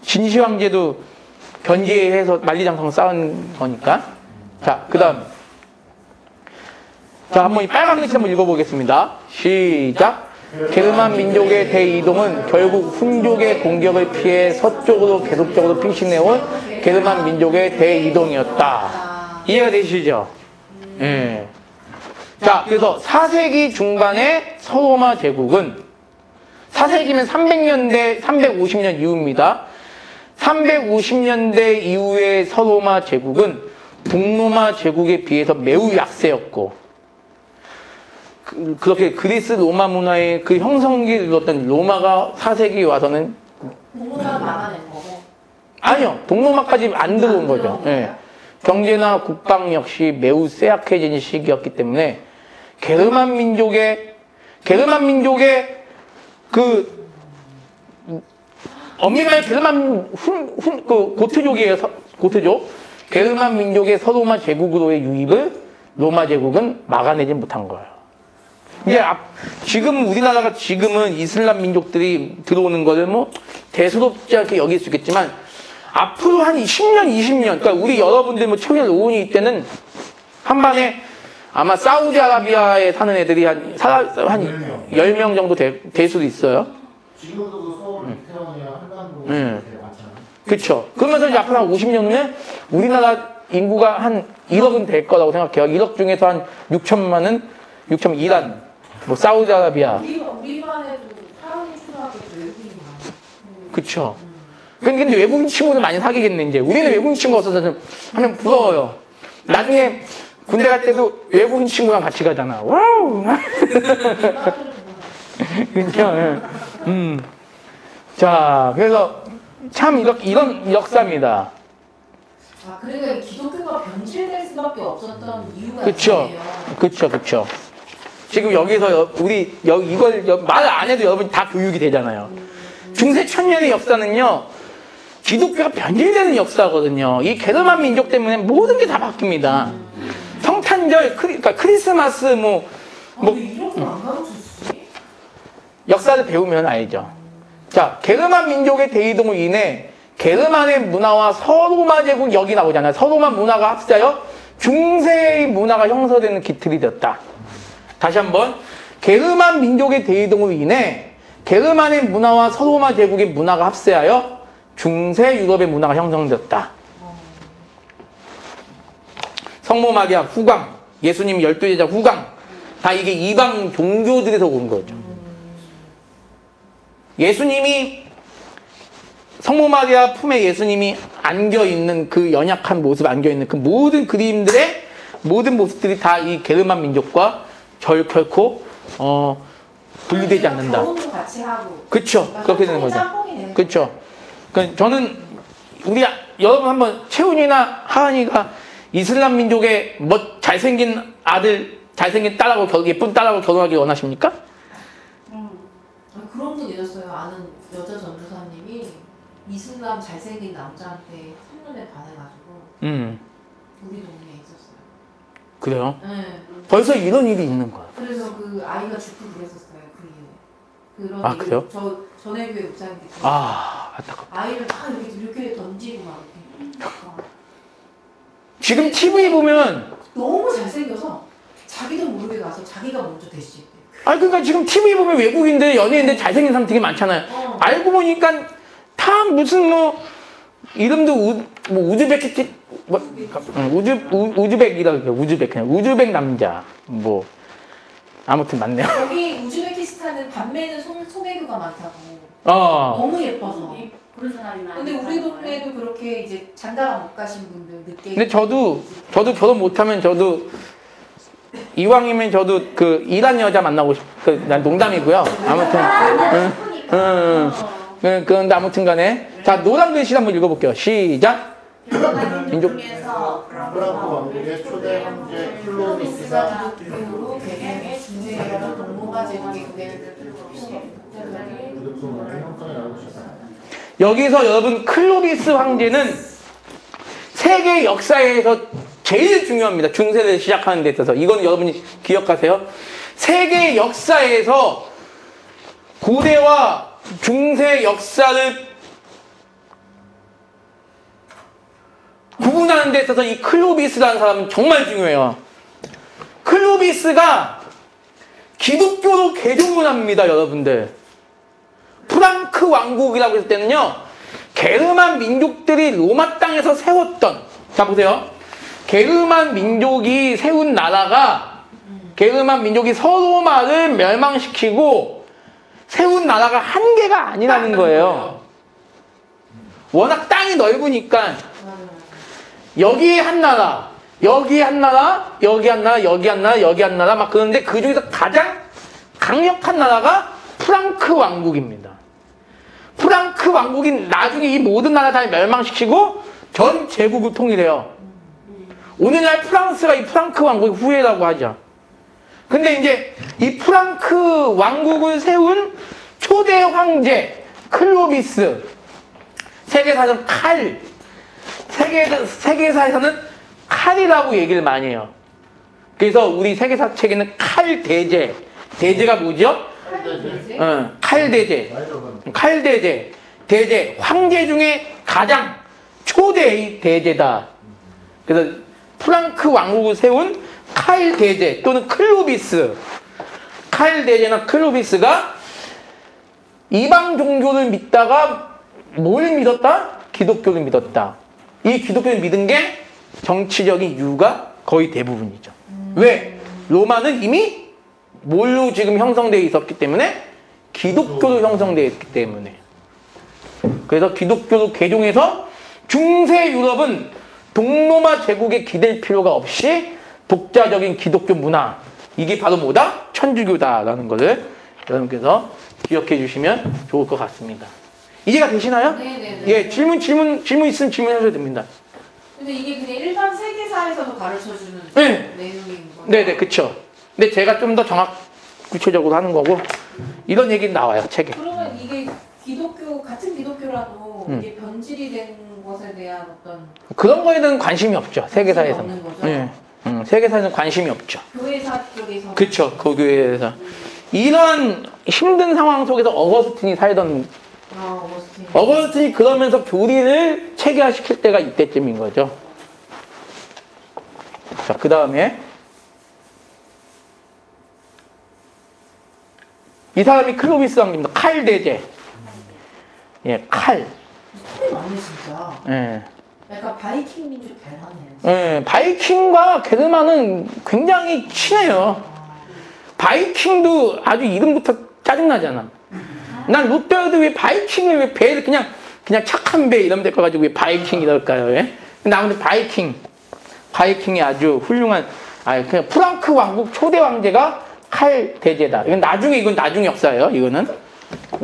진시황제도 견제해서 만리장성 쌓은 거니까. 자, 그 다음. 자, 한번 이 빨간 글씨 한번 읽어보겠습니다. 시작. 게르만 민족의 대이동은 결국 훈족의 공격을 피해 서쪽으로 계속적으로 피신해온 게르만 민족의 대이동이었다. 이해가 되시죠? 예. 자, 그래서 4세기 중반의 서로마 제국은 4세기면 350년 이후입니다. 350년대 이후의 서로마 제국은 북로마 제국에 비해서 매우 약세였고, 그렇게 그리스 로마 문화의 그 형성기를 이뤘던 로마가 4세기에 와서는 동로마 막아낸 거고. 아니요, 동로마까지 안 들어온 거죠. 예. 경제나 국방 역시 매우 쇠약해진 시기였기 때문에 게르만 민족의 그 엄밀히 말해 게르만 고트족이에요. 고트족. 게르만 민족의 서로마 제국으로의 유입을 로마 제국은 막아내지 못한 거예요. 이제 지금 우리나라가 지금은 이슬람 민족들이 들어오는 거를 뭐 대수롭지 않게 여길 수 있겠지만 앞으로 한 10년, 20년, 그러니까 우리 여러분들 뭐 초기에 오은이 때는 한 반에 아마 사우디아라비아에 사는 애들이 한 10명 정도 될 수도 있어요. 지금도 그 서울, 이태원이나 한강도 되게 많잖아요. 그렇죠. 그러면서 이제 앞으로 한 50년 후에 우리나라 인구가 한 1억은 될 거라고 생각해요. 1억 중에서 한 6천만은 6천 이란, 뭐 사우디아라비아. 우리만 해도 사람이 초등학교 외국인이 많아. 그렇죠. 근데 외국인 친구들 많이 사귀겠네 이제. 우리는 외국인 친구 없어서 좀 하면 부러워요. 나중에 군대 갈 때도 외국인 친구랑 같이 가잖아. 와우. 그렇죠. 자, 그래서 참 이런 역사입니다. 아, 그러니까 기독교가 변질될 수밖에 없었던 이유가 그렇죠. 있네요. 그렇죠. 지금 여기서 우리 이걸 말 안 해도 여러분 다 교육이 되잖아요. 중세 천년의 역사는요, 기독교가 변질되는 역사거든요. 이 게르만 민족 때문에 모든 게 다 바뀝니다. 성탄절, 그러니까 크리스마스 이런 거안 가르쳤지? 역사를 배우면 알죠. 자, 게르만 민족의 대이동으로 인해 게르만의 문화와 서로마 제국 여기 나오잖아요. 서로마 문화가 합세하여 중세의 문화가 형성되는 기틀이 되었다. 다시 한번, 게르만 민족의 대이동으로 인해 게르만의 문화와 서로마 제국의 문화가 합세하여 중세 유럽의 문화가 형성되었다. 성모 마리아 후광, 예수님 12제자 후광, 다 이게 이방 종교들에서 온 거죠. 예수님이 성모 마리아 품에 예수님이 안겨있는 그 연약한 모습, 안겨있는 그 모든 그림들의 모든 모습들이 다 이 게르만 민족과 결코 분리되지 않는다. 결혼도 같이 하고. 그렇죠. 그렇게 되는 거죠. 그렇죠. 그러니까 저는 여러분 한번 채훈이나 하은이가 이슬람 민족의 뭐 잘생긴 아들, 잘생긴 딸하고 예쁜 딸하고 결혼하기 원하십니까? 그런 분 있었어요. 아는 여자 전도사님이 이슬람 잘생긴 남자한테 첫눈에 반해가지고 우리 동네에 있었어요. 그래요? 네. 벌써 이런 일이 있는 거야. 그래서 그 아이가 죽고 그랬었어요. 그 이후에. 그런 아, 얘기 그래요? 저 전해교회 목사님께 아, 안타깝다. 아이를 막 이렇게 던지고 막 이렇게. 지금 TV 보면 너무 잘생겨서 자기도 모르게 가서 자기가 먼저 대시했대. 그러니까 지금 TV 보면 외국인들, 연예인들 잘생긴 사람 되게 많잖아요. 알고 보니까 다 무슨 뭐 이름도 우즈베키티 우즈벡이라고 해요. 우즈벡 남자 뭐 아무튼 많네요. 여기 우즈베키스탄은 밤에는 소매교가 많다고. 너무 예뻐서. 그런 사람이 많아요. 근데 우리 동네도 그렇게 이제 장가가 못 가신 분들 늦게. 근데 저도 결혼 못하면 저도 이왕이면 저도 그 이란 여자 만나고 난 농담이고요. 아무튼 그런데 아무튼간에 자 노란 글씨 한번 읽어볼게요. 시작. 민족 중에서 프랑크 왕국의 초대 황제 클로비스가 기독교로 개명해 중세여러 동로마 제국의 구대를 기독교문화의 형성에 나오셨다. 여기서 여러분 클로비스 황제는 세계 역사에서 제일 중요합니다. 중세를 시작하는 데 있어서. 이건 여러분이 기억하세요. 세계 역사에서 고대와 중세 역사를 구분하는 데 있어서 이 클로비스라는 사람은 정말 중요해요. 클로비스가 기독교로 개종을 합니다, 여러분들. 프랑크 왕국이라고 했을 때는요, 게르만 민족들이 로마 땅에서 세웠던, 자 보세요. 게르만 민족이 세운 나라가, 게르만 민족이 서로마를 멸망시키고 세운 나라가 한 개가 아니라는 거예요. 워낙 땅이 넓으니까 여기 한 나라, 여기 한 나라, 여기 한 나라, 여기 한 나라, 여기 한 나라 막 그러는데 그 중에서 가장 강력한 나라가 프랑크 왕국입니다. 프랑크 왕국이 나중에 이 모든 나라 다 멸망시키고 전 제국을 통일해요. 오늘날 프랑스가 이 프랑크 왕국의 후예라고 하죠. 근데 이제 이 프랑크 왕국을 세운 초대 황제 클로비스, 세계사에서는 세계사에서는 칼이라고 얘기를 많이 해요. 그래서 우리 세계사 책에는 대제가 뭐죠? 대제, 황제 중에 가장 초대의 대제다. 그래서 프랑크 왕국을 세운 대제 또는 클로비스, 대제나 클로비스가 이방 종교를 믿다가 뭘 믿었다? 기독교를 믿었다. 이 기독교를 믿은 게 정치적인 이유가 거의 대부분이죠. 왜? 로마는 이미 뭘로 지금 형성되어 있었기 때문에 기독교로 형성되어 있기 때문에. 그래서 기독교로 개종해서 중세 유럽은 동로마 제국에 기댈 필요가 없이 독자적인 기독교 문화, 이게 바로 뭐다? 천주교다라는 것을 여러분께서 기억해 주시면 좋을 것 같습니다. 이해가 되시나요? 네네네. 예, 질문 있으면 질문하셔도 됩니다. 근데 이게 그냥 일반 세계사에서도 가르쳐주는 네. 내용인 거예요? 네네, 그쵸. 근데 제가 좀 더 구체적으로 하는 거고, 이런 얘기 나와요, 책에. 그러면 이게 같은 기독교라도 이게 변질이 된 것에 대한 어떤 그런 거에 대한 관심이 없죠, 세계사에서는. 없는 거죠? 예. 세계사에서는 관심이 없죠. 교회사 쪽에서 그쵸, 그 교회에서. 이런 힘든 상황 속에서 어거스틴이 살던, 어거스틴이 그러면서 교리를 체계화시킬 때가 이때쯤인 거죠. 자, 그 다음에 이 사람이 클로비스 왕입니다. 대제. 예, 많네 진짜. 예. 약간 바이킹 민족 닮았네요. 예, 바이킹과 게르만은 굉장히 친해요. 바이킹도 아주 이름부터 짜증나잖아. 난 롯데월드 왜 바이킹을 왜 배를 그냥 착한 배 이러면 될 거 가지고 왜 바이킹 이럴까요? 예? 근데 아무튼 바이킹이 아주 훌륭한, 그냥 프랑크 왕국 초대 황제가 대제다. 이건 나중에 역사예요. 이건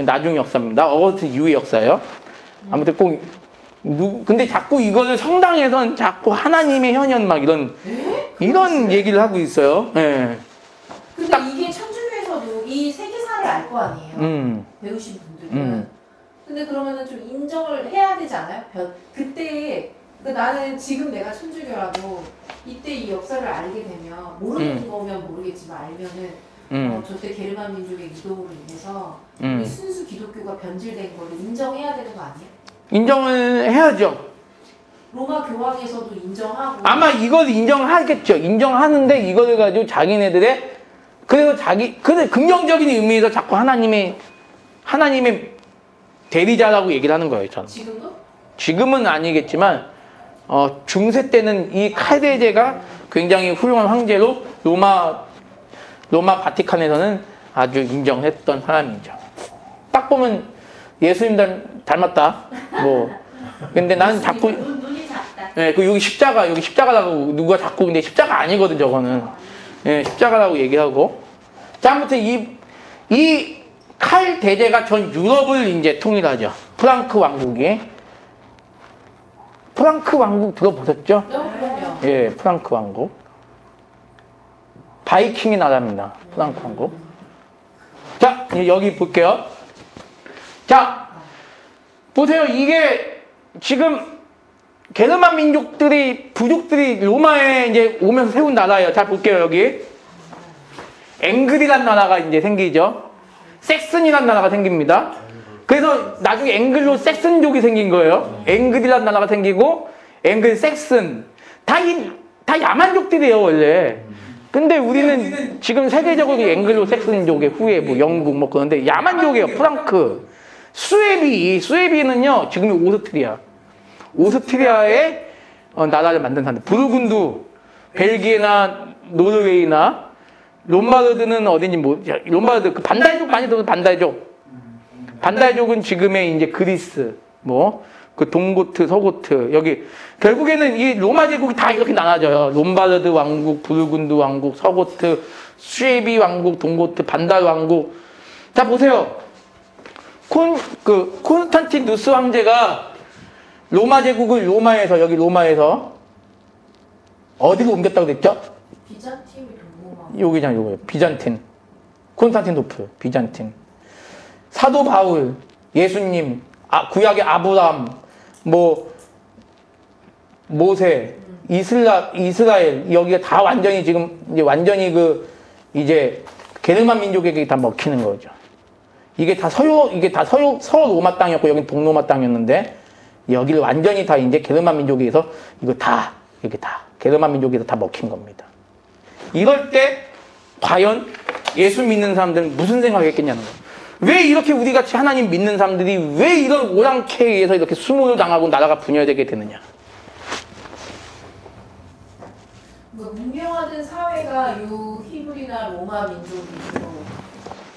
나중 역사입니다. 어거스틴 이후의 역사예요. 아무튼 꼭 근데 자꾸 이거를 성당에선 자꾸 하나님의 현현 막 이런 얘기를 하고 있어요. 예. 근데 이게 천주교에서도 이 세계사를 알 거 아니에요. 배우신 분들은. 근데 그러면은 좀 인정을 해야 되지 않아요? 그때 나는 지금 내가 천주교라도 이때 이 역사를 알게 되면 모르는 거면 모르겠지만 알면은 저때 게르만 민족의 이동으로 인해서 이 순수 기독교가 변질된 거를 인정해야 되는 거 아니에요? 인정을 해야죠. 로마 교황에서도 인정하고 아마 이걸 인정하겠죠. 인정하는데 이거를 가지고 자기네들의 그래서 긍정적인 의미에서 자꾸 하나님의 대리자라고 얘기를 하는 거예요. 저는. 지금도? 지금은 아니겠지만 중세 때는 이 칼데제가 굉장히 훌륭한 황제로 로마 바티칸에서는 아주 인정했던 사람이죠. 딱 보면 예수님 닮았다. 근데 나는 자꾸 눈이 작다. 예, 여기 십자가라고 누가 자꾸 근데 십자가 아니거든 저거는. 예, 십자가라고 얘기하고. 자, 아무튼 이 칼대제가 전 유럽을 이제 통일하죠. 프랑크 왕국 들어보셨죠? 그럼요. 예, 프랑크 왕국. 바이킹의 나라입니다. 프랑크 왕국. 자, 여기 볼게요. 자, 보세요. 이게 지금 게르만 부족들이 로마에 이제 오면서 세운 나라예요. 자, 볼게요. 여기. 앵글이란 나라가 이제 생기죠. 섹슨이란 나라가 생깁니다. 그래서 나중에 앵글로 섹슨족이 생긴 거예요. 앵글이란 나라가 생기고, 앵글, 섹슨. 다 야만족들이에요, 원래. 근데 우리는 지금 세계적으로 앵글로 섹슨족의 후에 영국 그런데 야만족이에요, 프랑크. 수에비는요, 지금이 오스트리아의 나라를 만든 사람들. 부르군두, 벨기에나 노르웨이나, 롬바르드는 어딘지 롬바르드, 그 반달족 많이 들어서 반달족은 지금의 이제 그리스, 그 동고트, 서고트, 여기. 결국에는 이 로마 제국이 다 이렇게 나눠져요. 롬바르드 왕국, 부르군두 왕국, 서고트, 수에비 왕국, 동고트, 반달 왕국. 자, 보세요. 콘스탄티누스 황제가 로마 제국을 로마에서 어디로 옮겼다고 그랬죠? 비잔팀이 동로마. 여기잖아, 요거. 비잔틴. 콘스탄티노플, 비잔틴. 사도 바울, 예수님, 구약의 아브람, 모세, 이스라엘, 여기가 다 완전히 지금, 완전히 이제, 게르만 민족에게 다 먹히는 거죠. 이게 다 서로마 땅이었고, 여긴 동로마 땅이었는데, 여기를 완전히 다 이제 게르만 민족에서, 게르만 민족에서 다 먹힌 겁니다. 이럴 때, 과연 예수 믿는 사람들은 무슨 생각을 했겠냐는 거예요. 왜 이렇게 우리 같이 하나님 믿는 사람들이 왜 이런 오랑캐에 의해서 이렇게 수모를 당하고 나라가 분열되게 되느냐. 문명화된 사회가 요 히브리나 로마 민족이죠.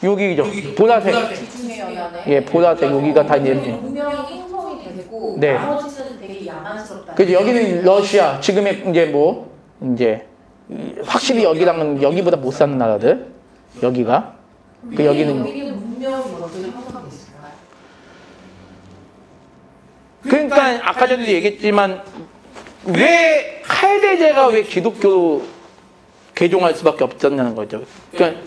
여기죠. 보라색. 기준의 연안에. 예, 보라색. 여기가 다 이제. 문명이 형성이 되고 네. 나머지는 되게 야만스럽다. 그죠. 여기는 러시아. 지금의 이제 확실히 여기보다 못 사는 나라들. 여기가. 여기는 문명이 먼저 형성하고 있을까요? 그러니까 아까 전에도 얘기했지만 왜 칼데제가 왜 기독교로 개종할 수밖에 없었냐는 거죠. 그러니까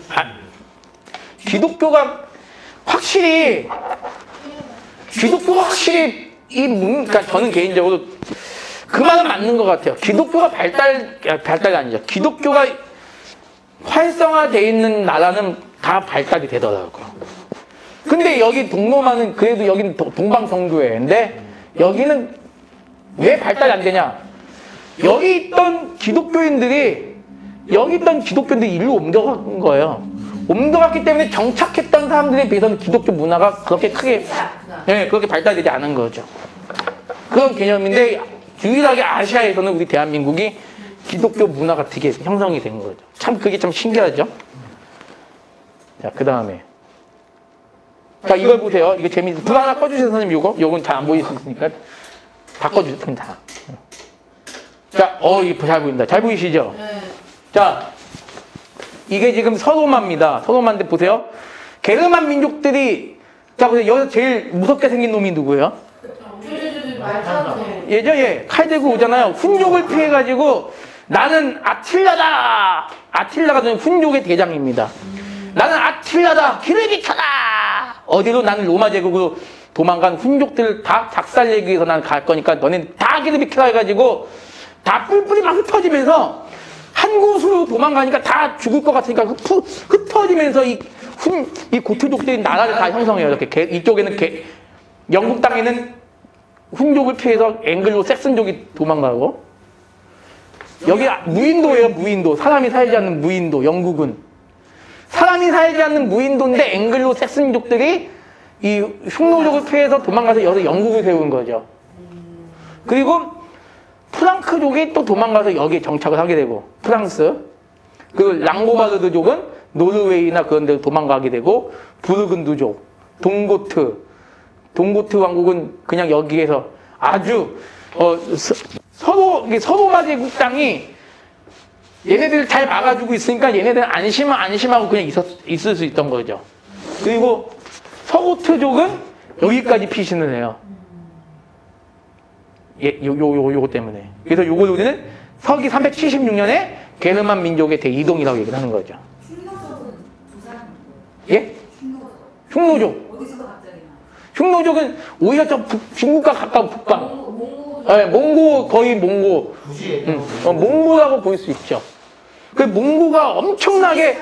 기독교가 확실히 그러니까 저는 개인적으로 그 말은 맞는 것 같아요. 기독교가 발달이 아니죠. 기독교가 활성화되어 있는 나라는 다 발달이 되더라고요. 근데 여기 동로마는 그래도 여기는 동방성교회인데 여기는 왜 발달이 안 되냐? 여기 있던 기독교인들이 일로 옮겨간 거예요. 옮겨갔기 때문에 정착했던 사람들에 비해서는 기독교 문화가 그렇게 크게 그렇게 발달되지 않은 거죠. 그런 개념인데 유일하게 아시아에서는 우리 대한민국이 기독교 문화가 되게 형성이 된 거죠. 그게 참 신기하죠. 자, 그 다음에. 자, 이걸 보세요. 이게 재밌어요. 불 하나 꺼주세요, 선생님. 요건 잘 안 보일 수 있으니까. 다 꺼주세요. 그냥 다. 자, 이게 잘 보인다. 잘 보이시죠? 네. 자, 이게 지금 서로마입니다. 서로마인데 보세요. 게르만 민족들이, 자, 보세요. 여기서 제일 무섭게 생긴 놈이 누구예요? 말타는 예전에 칼 들고 오잖아요. 훈족을 피해가지고 나는 아틸라다. 아틸라가 저는 훈족의 대장입니다. 나는 아틸라다. 길을 비켜라. 어디로? 나는 로마 제국으로 도망간 훈족들을 다 작살내기 위해서 나는 갈 거니까 너네 다 길을 비켜라 해가지고 다 뿔뿔이 막 흩어지면서 한 곳으로 도망가니까 다 죽을 것 같으니까 흩어지면서 이 고트족들이 나라를 다 형성해요. 이렇게 이쪽에는 영국 땅에는 훈족을 피해서 앵글로 섹슨족이 도망가고 여기 무인도예요. 무인도. 사람이 살지 않는 무인도. 영국은 사람이 살지 않는 무인도인데 앵글로 섹슨족들이 이 흉노족을 피해서 도망가서 여기서 영국을 세운 거죠. 그리고 프랑크족이 또 도망가서 여기에 정착을 하게 되고 프랑스 그 랑고바르드족은 노르웨이나 그런 데로 도망가게 되고 부르근두족, 동고트 왕국은 그냥 여기에서 아주 서로마 제국 땅이 얘네들 잘 막아주고 있으니까 얘네들은 안심하고 그냥 있을 수 있던 거죠. 그리고 서고트족은 여기까지 피신을 해요. 요거 때문에. 그래서 요걸 우리는 서기 376년에 게르만 민족의 대이동이라고 얘기를 하는 거죠. 흉노족은 부산. 예? 흉노족. 흉노족. 어디서 갑자기 나? 흉노족은 오히려 저 중국과 가까운 북방. 몽고 네, 몽고, 거의 몽고. 굳이 몽고라고 볼 수 있죠. 그 몽고가 엄청나게,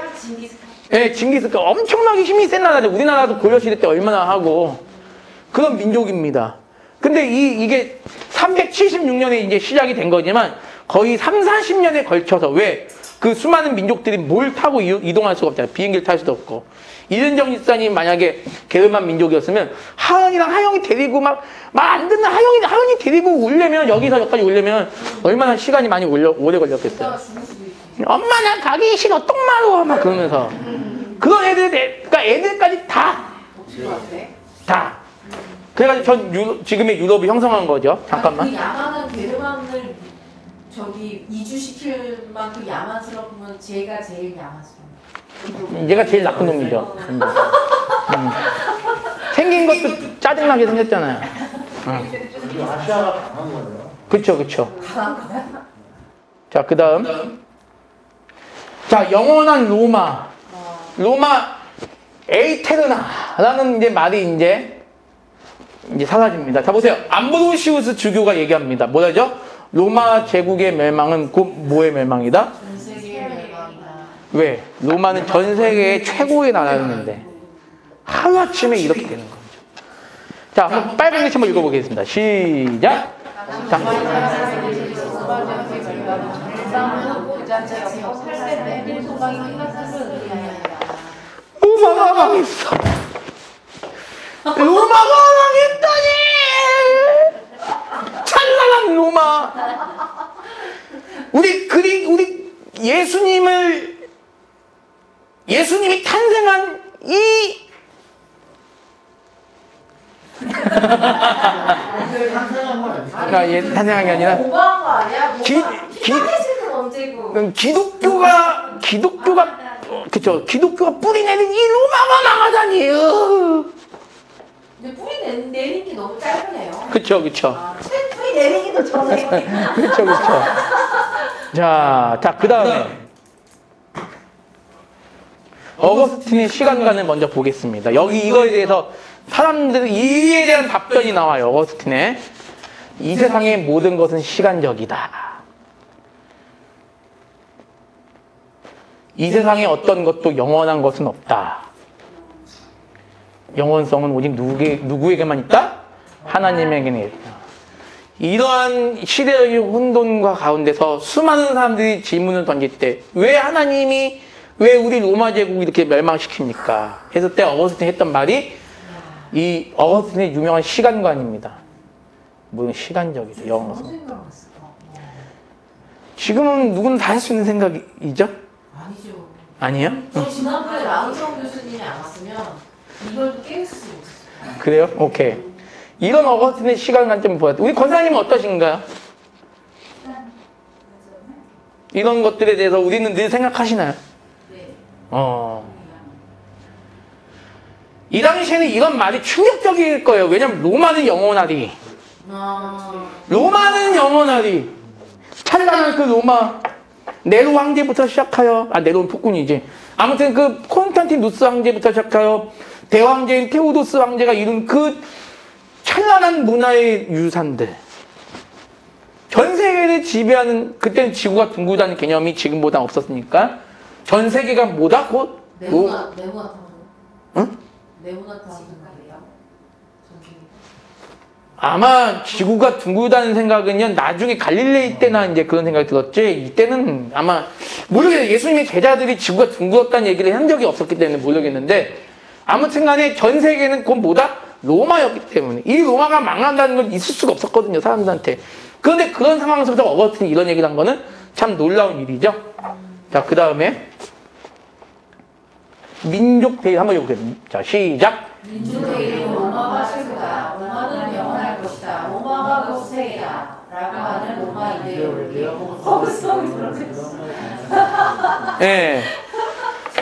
예, 징기스칸 엄청나게 힘이 센 나라죠. 우리나라도 고려시대 때 얼마나 하고. 그런 민족입니다. 근데 이게 376년에 이제 시작이 된 거지만 거의 3, 40년에 걸쳐서 왜? 그 수많은 민족들이 뭘 타고 이동할 수가 없잖아요. 비행기를 탈 수도 없고. 이른정 일산이 만약에 게르만 민족이었으면 하은이랑 하영이 데리고 말 안 듣는 하은이 데리고 오려면 여기서 여기까지 오려면 얼마나 시간이 많이 오래 걸렸겠어요. 엄마 난 가기 싫어 똥마루 막 그러면서 그런 그러니까 애들까지 다 그래가지고 지금의 유럽이 형성한 거죠. 잠깐만. 그 야만한 게르만을 저기 이주시킬 만큼 야만스럽으면 제가 제일 야만스러워. 얘가 제일 나쁜 놈이죠. 생긴 것도 짜증나게 생겼잖아요. 아시아가 강한 거예요. 그쵸. 자, 그 다음. 자, 영원한 로마. 로마 에이테르나라는 이제 말이 이제 사라집니다. 자, 보세요. 암브로시우스 주교가 얘기합니다. 뭐라죠? 로마 제국의 멸망은 곧 뭐의 멸망이다? 전 세계의 멸망이다. 왜? 로마는 전 세계의 최고의 나라였는데 하루아침에 이렇게 되는 거죠. 자, 한번 빨간 글씨 한번 읽어보겠습니다. 시작! 자. 로마가 망했어. 로마가 망했다니! 찬란한 로마! 우리 예수님이 탄생한 탄생한 게 아니라 오버한 거 아니야? 기독교가 언제고? 기독교가 뿌리내는 이 로마가 망하다니요. 근데 뿌리 내린 게 너무 짧으네요. 그쵸. 뿌리 내리기도 전에. 그쵸. 자, 그 다음에 어거스틴의 시간관을 먼저 보겠습니다. 여기 이거에 대해서 사람들은 이에 대한 답변이 나와요. 어거스틴의 이 세상의 모든 것은 시간적이다. 이 세상에 어떤 것도 영원한 것은 없다. 영원성은 오직 누구에게만 있다? 하나님에게는 있다. 이러한 시대의 혼돈과 가운데서 수많은 사람들이 질문을 던질 때 왜 하나님이 왜 우리 로마 제국을 이렇게 멸망시킵니까? 했을 때 어거스틴이 했던 말이 이 어거스틴의 유명한 시간관입니다. 물론 시간적이죠. 영원성. 지금은 누구나 다 할 수 있는 생각이죠? 아니죠. 아니에요? 저 지난번에 라은성 교수님이 안 왔으면 이걸 깨울 수 없어요. 그래요? 오케이. 이런 어거스틴의 시간관 좀 보았다. 우리 권사님은 어떠신가요? 이런 것들에 대해서 우리는 늘 생각하시나요? 네. 이 당시에는 이런 말이 충격적일 거예요. 왜냐면 로마는 영원하리. 로마는 영원하리. 찬란한 그 로마. 네로 황제부터 시작하여, 네로는 폭군이지. 아무튼 그 콘스탄티누스 황제부터 시작하여 대왕제인 테오도스 황제가 이룬 그 찬란한 문화의 유산들. 전 세계를 지배하는, 그때는 지구가 둥글다는 개념이 지금보다 없었으니까 전 세계가 뭐다? 곧 네모나타운. 응? 네모나타운. 아마 지구가 둥글다는 생각은요, 나중에 갈릴레이 때나 이제 그런 생각이 들었지, 이때는 아마, 모르겠어요. 예수님의 제자들이 지구가 둥글었다는 얘기를 한 적이 없었기 때문에 모르겠는데, 아무튼 간에 전 세계는 곧 뭐다? 로마였기 때문에. 이 로마가 망한다는 건 있을 수가 없었거든요, 사람들한테. 그런데 그런 상황에서부터 어거스틴이 이런 얘기를 한 거는 참 놀라운 일이죠. 자, 그 다음에, 민족 대의 한번 해보세요. 자, 시작. 민족의 로마가 최고다. 로마는 영원할 것이다. 로마가 곧 세계다. 라고 하는 로마 이데올로기. 허구성이 들어있어. 예.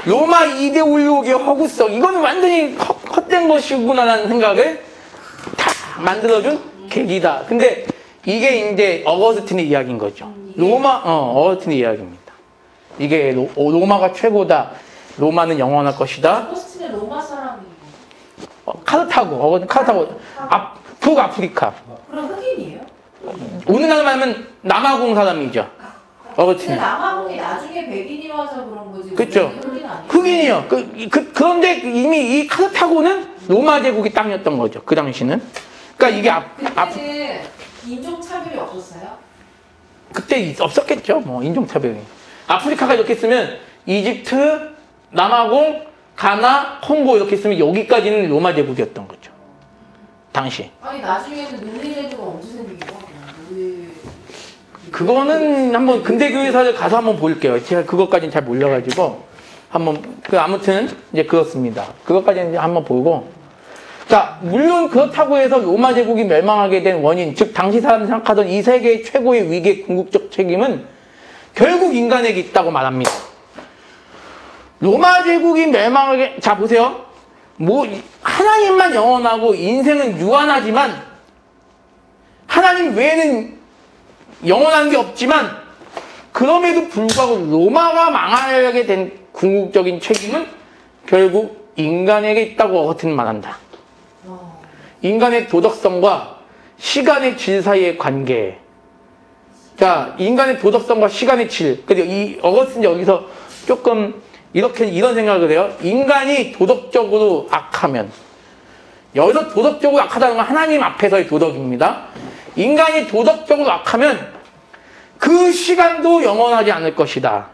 로마 이데올로기의 허구성. 이건 완전히 헛된 것이구나라는 생각을 다 만들어준 계기다. 근데 이게 이제 어거스틴의 이야기인 거죠. 어거스틴의 이야기입니다. 이게 로마가 최고다. 로마는 영원할 것이다. 어거스틴은 로마 사람이고. 카르타고. 북아프리카. 그럼 흑인이에요? 우리나라 말하면 남아공 사람이죠. 근데 어거스틴. 남아공이 나중에 백인이 와서 그런 거지. 그쵸. 흑인 아니에요? 흑인이요. 그런데 이미 이 카르타고는 로마 제국의 땅이었던 거죠. 그 당시는. 그러니까 이게 그때는 인종차별이 없었어요? 그때 없었겠죠. 뭐 인종차별이. 아프리카가 이렇게 쓰면 이집트, 남아공, 가나, 콩고 이렇게 쓰면 여기까지는 로마 제국이었던 거죠. 당시. 아니 나중에는奴隶제도가 언제 생기고? 그거는 한번 근대교회사를 가서 한번 볼게요. 제가 그것까지는 잘 몰라가지고 한번 아무튼 이제 그렇습니다. 그것까지는 이제 한번 보고. 자, 물론 그렇다고 해서 로마 제국이 멸망하게 된 원인, 즉 당시 사람들이 생각하던 이 세계의 최고의 위기의 궁극적 책임은 결국 인간에게 있다고 말합니다. 로마 제국이 멸망하게, 자 보세요. 하나님만 영원하고 인생은 유한하지만 하나님 외에는 영원한 게 없지만 그럼에도 불구하고 로마가 망하게 된 궁극적인 책임은 결국 인간에게 있다고 어거스틴은 말한다. 인간의 도덕성과 시간의 질 사이의 관계. 자, 인간의 도덕성과 시간의 질. 그리고 이 어거스틴이 여기서 조금 이런 생각을 해요. 인간이 도덕적으로 악하면, 여기서 도덕적으로 악하다는 건 하나님 앞에서의 도덕입니다. 인간이 도덕적으로 악하면 그 시간도 영원하지 않을 것이다.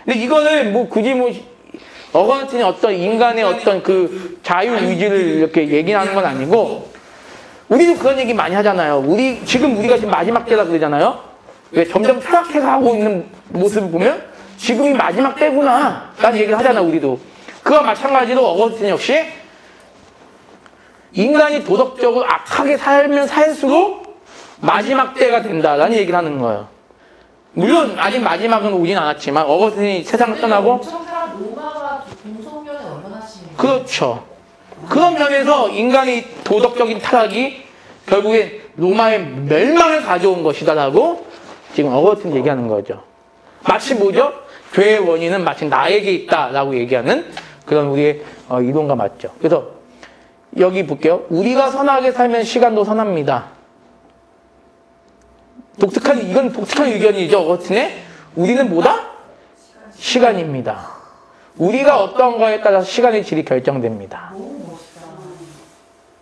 근데 이거를 굳이 어거스틴이 어떤 인간의 어떤 그 자유의지를 이렇게 얘기하는 건 아니고, 우리도 그런 얘기 많이 하잖아요. 지금 우리가 지금 마지막 때라 그러잖아요. 왜 점점 타락해가고 있는 모습을 보면 지금이 마지막 때구나 라는 얘기를 하잖아, 우리도. 그와 마찬가지로 어거스틴 역시 인간이 도덕적으로 악하게 살면 살수록 마지막 때가 된다라는 얘기를 하는 거예요. 물론 아직 마지막은 오진 않았지만 어거스틴이 세상을 떠나고, 로마가 공성면에 얼마나 심해요? 그렇죠. 그런 면에서 인간의 도덕적인 타락이 결국엔 로마의 멸망을 가져온 것이다라고 지금 어거스틴이 얘기하는 거죠. 마치 뭐죠? 죄의 원인은 마치 나에게 있다라고 얘기하는 그런 우리의 이론과 맞죠. 그래서 여기 볼게요. 우리가 선하게 살면 시간도 선합니다. 이건 독특한 의견이죠, 어거스틴의. 우리는 뭐다? 시간입니다. 우리가 어떤 거에 따라서 시간의 질이 결정됩니다.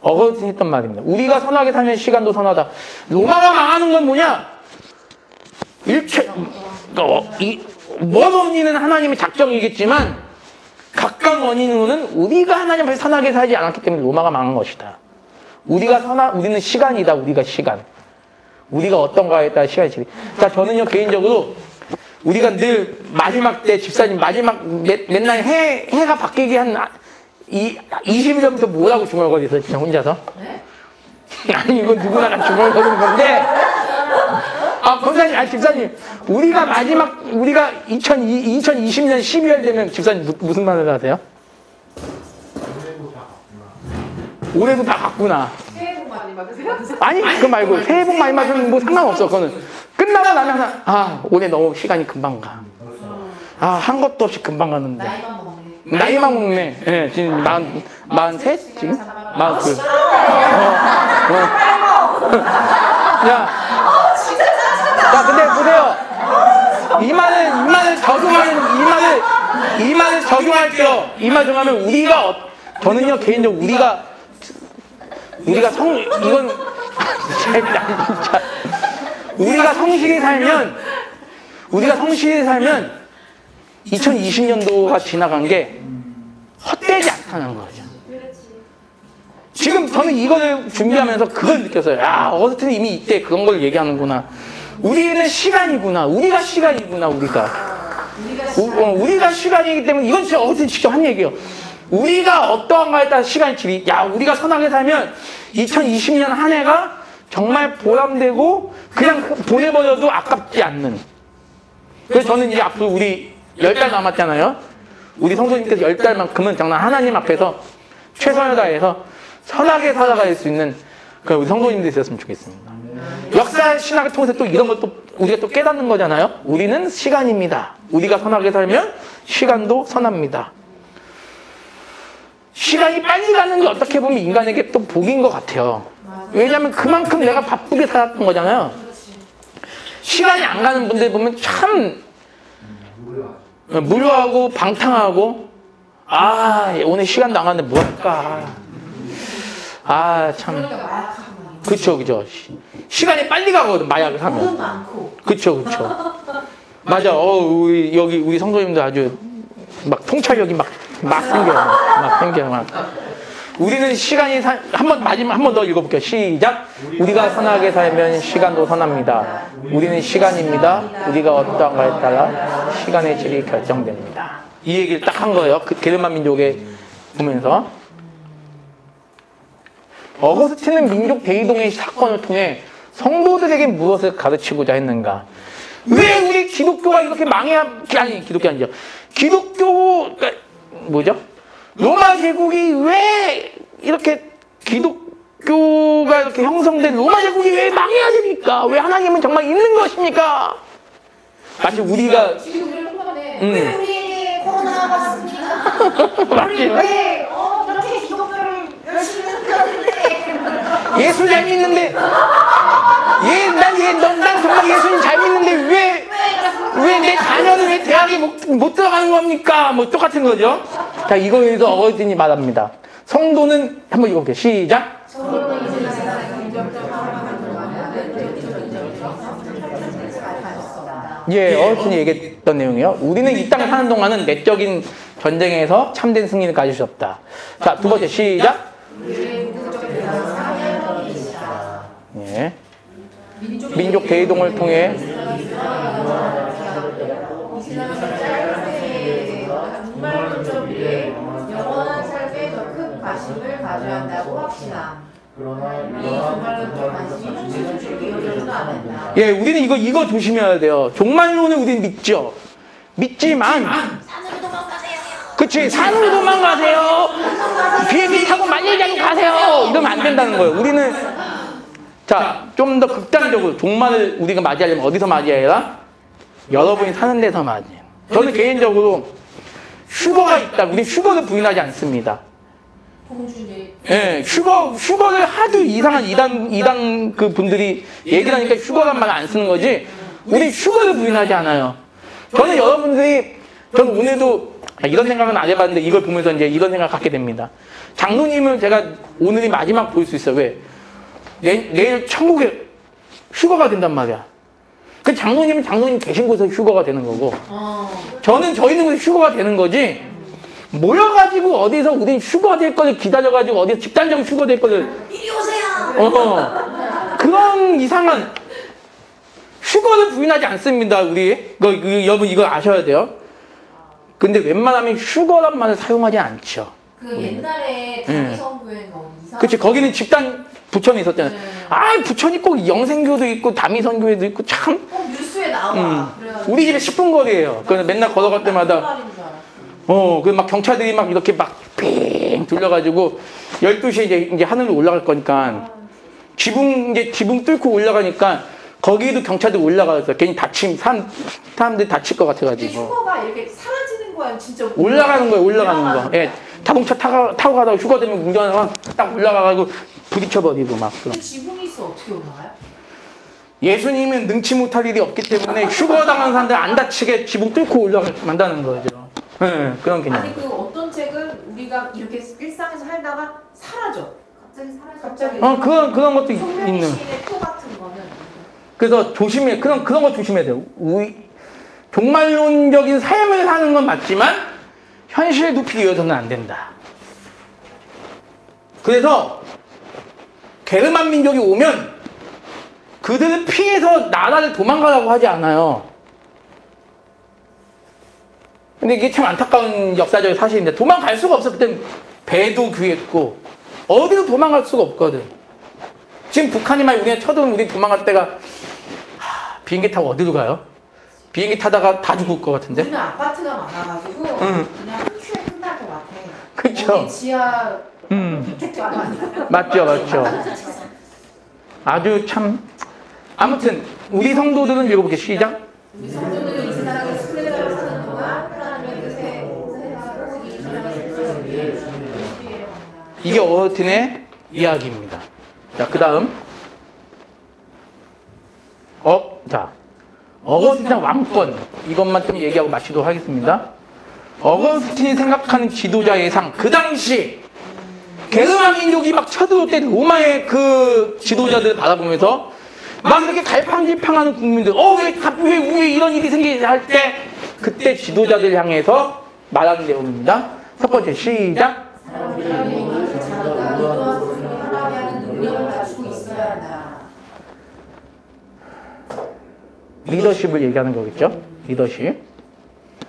어거스틴이 했던 말입니다. 우리가 선하게 살면 시간도 선하다. 로마가 망하는 건 뭐냐? 원인은 하나님의 작정이겠지만 각각 원인으로는 우리가 하나님 앞에 선하게 살지 않았기 때문에 로마가 망한 것이다. 우리는 시간이다. 우리가 시간. 우리가 어떤 거에 따라 시간이 질이. 자, 저는요 개인적으로 우리가 늘 마지막 때 집사님 맨날 해가 바뀌게 한 20일 전부터 뭐라고 중얼거리세요, 진짜 혼자서? 네? 아니, 이건 누구나 다 중얼거리는 건데. 권사님, 집사님. 우리가 2020년 12월 되면 집사님 무슨 말을 하세요? 올해도 다 갔구나. 새해 복 많이 많이 받으세요? 아니 그거 말고 새해 복 많이 받으면 뭐 상관없어. 그거는 끝나고 나면 하나 올해 너무 시간이 금방 가. 한 것도 없이 금방 가는데. 나이만 먹네. 나이만 먹네. 예, 지금 43? 지금? 42. 야, 근데 보세요. 이 말을 적용할게요. 이 말 적용하면 저는요, 개인적으로 이건, 진짜. 우리가 성실히 살면 2020년도가 지나간 게 헛되지 않다는 거죠. 지금 저는 이거를 준비하면서 그걸 느꼈어요. 어쨌든 이미 이때 그런 걸 얘기하는구나. 우리는 시간이구나. 우리가 시간이구나. 우리가 시간이기 때문에 이건 진짜 어쨌든 직접 한 얘기예요. 우리가 어떠한가에 따라 시간이 질이. 우리가 선하게 살면 2020년 한 해가 정말 보람되고 그냥 보내버려도 아깝지 않는. 그래서 저는 이제 앞으로 우리 10달 남았잖아요. 우리 성도님께서 10달만큼은 정말 하나님 앞에서 최선을 다해서 선하게 살아갈 수 있는 우리 성도님들이 있었으면 좋겠습니다. 역사 신학을 통해서 또 이런 것도 우리가 또 깨닫는 거잖아요. 우리는 시간입니다. 우리가 선하게 살면 시간도 선합니다. 시간이 빨리 가는 게 어떻게 보면 인간에게 또 복인 것 같아요. 왜냐하면 그만큼 내가 바쁘게 살았던 거잖아요. 시간이 안 가는 분들 보면 참 무료하고 방탕하고 오늘 시간도 안 가는데 뭐 할까. 참. 그쵸. 시간이 빨리 가거든, 마약을 하면. 돈은 많고. 그쵸. 맞아. 우리 성도님들 아주 막 통찰력이 막 생겨. 우리는 시간이 마지막 한 번 더 읽어볼게요. 시작. 우리가 선하게 살면 시간도 선합니다. 우리는 시간입니다. 우리가 어떠한가에 따라 시간의 질이 결정됩니다. 이 얘기를 딱 한 거예요. 게르만 민족에 보면서. 어거스틴은 민족 대이동의 사건을 통해 성도들에게 무엇을 가르치고자 했는가? 왜 우리 기독교가 이렇게 기독교 아니죠. 로마 제국이 왜 이렇게 기독교가 이렇게 형성된 로마 제국이 왜 망해야 됩니까? 왜 하나님은 정말 있는 것입니까? 마치 우리가 지금 우리를 통과하네. 왜 우리에게 코로나가 왔습니까? 우리 왜 그렇게 기독교를 열심히 생각하는데 예수 잘 믿는데 난 정말 예수님 잘 믿는데 왜 내 자녀는 왜 대학에 못 들어가는 겁니까? 똑같은 거죠. 자, 이거에서 어거스틴이 말합니다. 성도는 한번 읽어볼게요. 시작. 어거스틴이 얘기했던 내용이에요. 우리는 이 땅에 사는 동안은 내적인 전쟁에서 참된 승리를 가질 수 없다. 자, 두 번째 시작. 민족 대이동을 통해 영원한 삶에 더 큰 관심을 가져야 한다고 확신함. 이 종말론적 관심이 현실적으로 이어져서는 안 된다. 우리는 이거 조심해야 돼요. 종말론을 우리는 믿지만 산으로 도망가세요. 그치, 산으로 도망가세요. 비행기 타고 만리장로 가세요. 이러면 안 된다는 거예요. 우리는 좀 더 극단적으로 종말을 우리가 맞이하려면 어디서 맞이해야? 여러분이 사는 데서 맞이해요. 저는 개인적으로 휴거가 있다. 우리 휴거를 부인하지 않습니다. 휴거를 하도 이상한 이단 그 분들이 얘기를 하니까 휴거란 말을 안 쓰는 거지. 우리 휴거를 부인하지 않아요. 저는 오늘도 이런 생각은 안 해봤는데 이걸 보면서 이제 이런 생각 갖게 됩니다. 장로님을 제가 오늘이 마지막 볼 수 있어요. 왜? 내일 천국에 휴거가 된단 말이야. 그 장로님은 장로님 계신 곳에서 휴거가 되는 거고, 저희는 곳에 휴거가 되는 거지. 모여가지고 어디서 우린 휴거가 될 거를 기다려가지고 어디서 집단적으로 휴거 될 거를 이리 오세요. 그런 이상한 휴거를 부인하지 않습니다. 여러분 이거 아셔야 돼요. 근데 웬만하면 휴거란 말을 사용하지 않죠. 옛날에 단위 선교회 너무 이상. 그치, 거기는 집단 부천이 있었잖아요. 부천이 꼭 영생교도 있고 다미 선교회도 있고 참. 뉴스에 나와. 우리 집에 10분 거리예요. 그래서 맨날 걸어갈 때마다 막 경찰들이 이렇게 빙 둘러가지고 12시에 이제 하늘로 올라갈 거니까 이제 지붕 뚫고 올라가니까 거기도 경찰들 올라가서 괜히 사람들이 다칠 것 근데 같아가지고. 휴거가 이렇게 사라지는 거야 진짜 올라가는 거예요, 올라가는 거. 예. 자동차 타고 가다가 휴가 되면 운전하다가 딱 올라가가지고 부딪혀버리고 막. 그런. 근데 지붕이 있어 어떻게 올라가요? 예수님은 능치 못할 일이 없기 때문에 휴거 당한 사람들 안 다치게 지붕 뚫고 올라간다는 거죠. 예, 그런 개념. 아니 그 어떤 책은 우리가 이렇게 일상에서 살다가 사라져. 갑자기 사라져. 갑자기. 그런 것도 송명희 있는. 시인의 표 같은 거는 그래서 그런 거 조심해야 돼요. 종말론적인 삶을 사는 건 맞지만, 현실 도피를 이어서는 안 된다. 그래서, 게르만 민족이 오면, 그들을 피해서 나라를 도망가라고 하지 않아요. 근데 이게 참 안타까운 역사적인 사실인데, 도망갈 수가 없어. 그땐 배도 귀했고, 어디로 도망갈 수가 없거든. 지금 북한이 막 우리가 쳐들면 우리 도망갈 때가, 비행기 타고 어디로 가요? 비행기 타다가 다 죽을 것 같은데? 우리는 아파트가 많아가지고 응. 그냥 한 큐에 끝날 것 같아. 그쵸? 어디 지하 주택가 많아요. 맞죠. 아주 참. 아무튼, 우리 성도들은 읽어볼게요. 시작. 우리 성도들은 이 세상에 스크래를 사는 동안 하나님의 뜻에 봉사하고 이 세상을 위해 준비해야 한다. 이게 어거스틴의 이야기입니다. 자, 그 다음. 어거스틴의 왕권. 이것만 좀 얘기하고 마치도록 하겠습니다. 어거스틴이 생각하는 지도자의 상. 그 당시, 게르만 민족이 막 쳐들어올 때 로마의 그 지도자들을 바라보면서 막 이렇게 갈팡질팡하는 국민들, 왜 이런 일이 생기지 할 때, 그때 지도자들 향해서 말하는 내용입니다. 첫 번째, 시작. 사람들이 자기가 의도한 소리를 하나게 하는 능력을 가지고 있어야 한다. 리더십을 얘기하는 거겠죠? 리더십.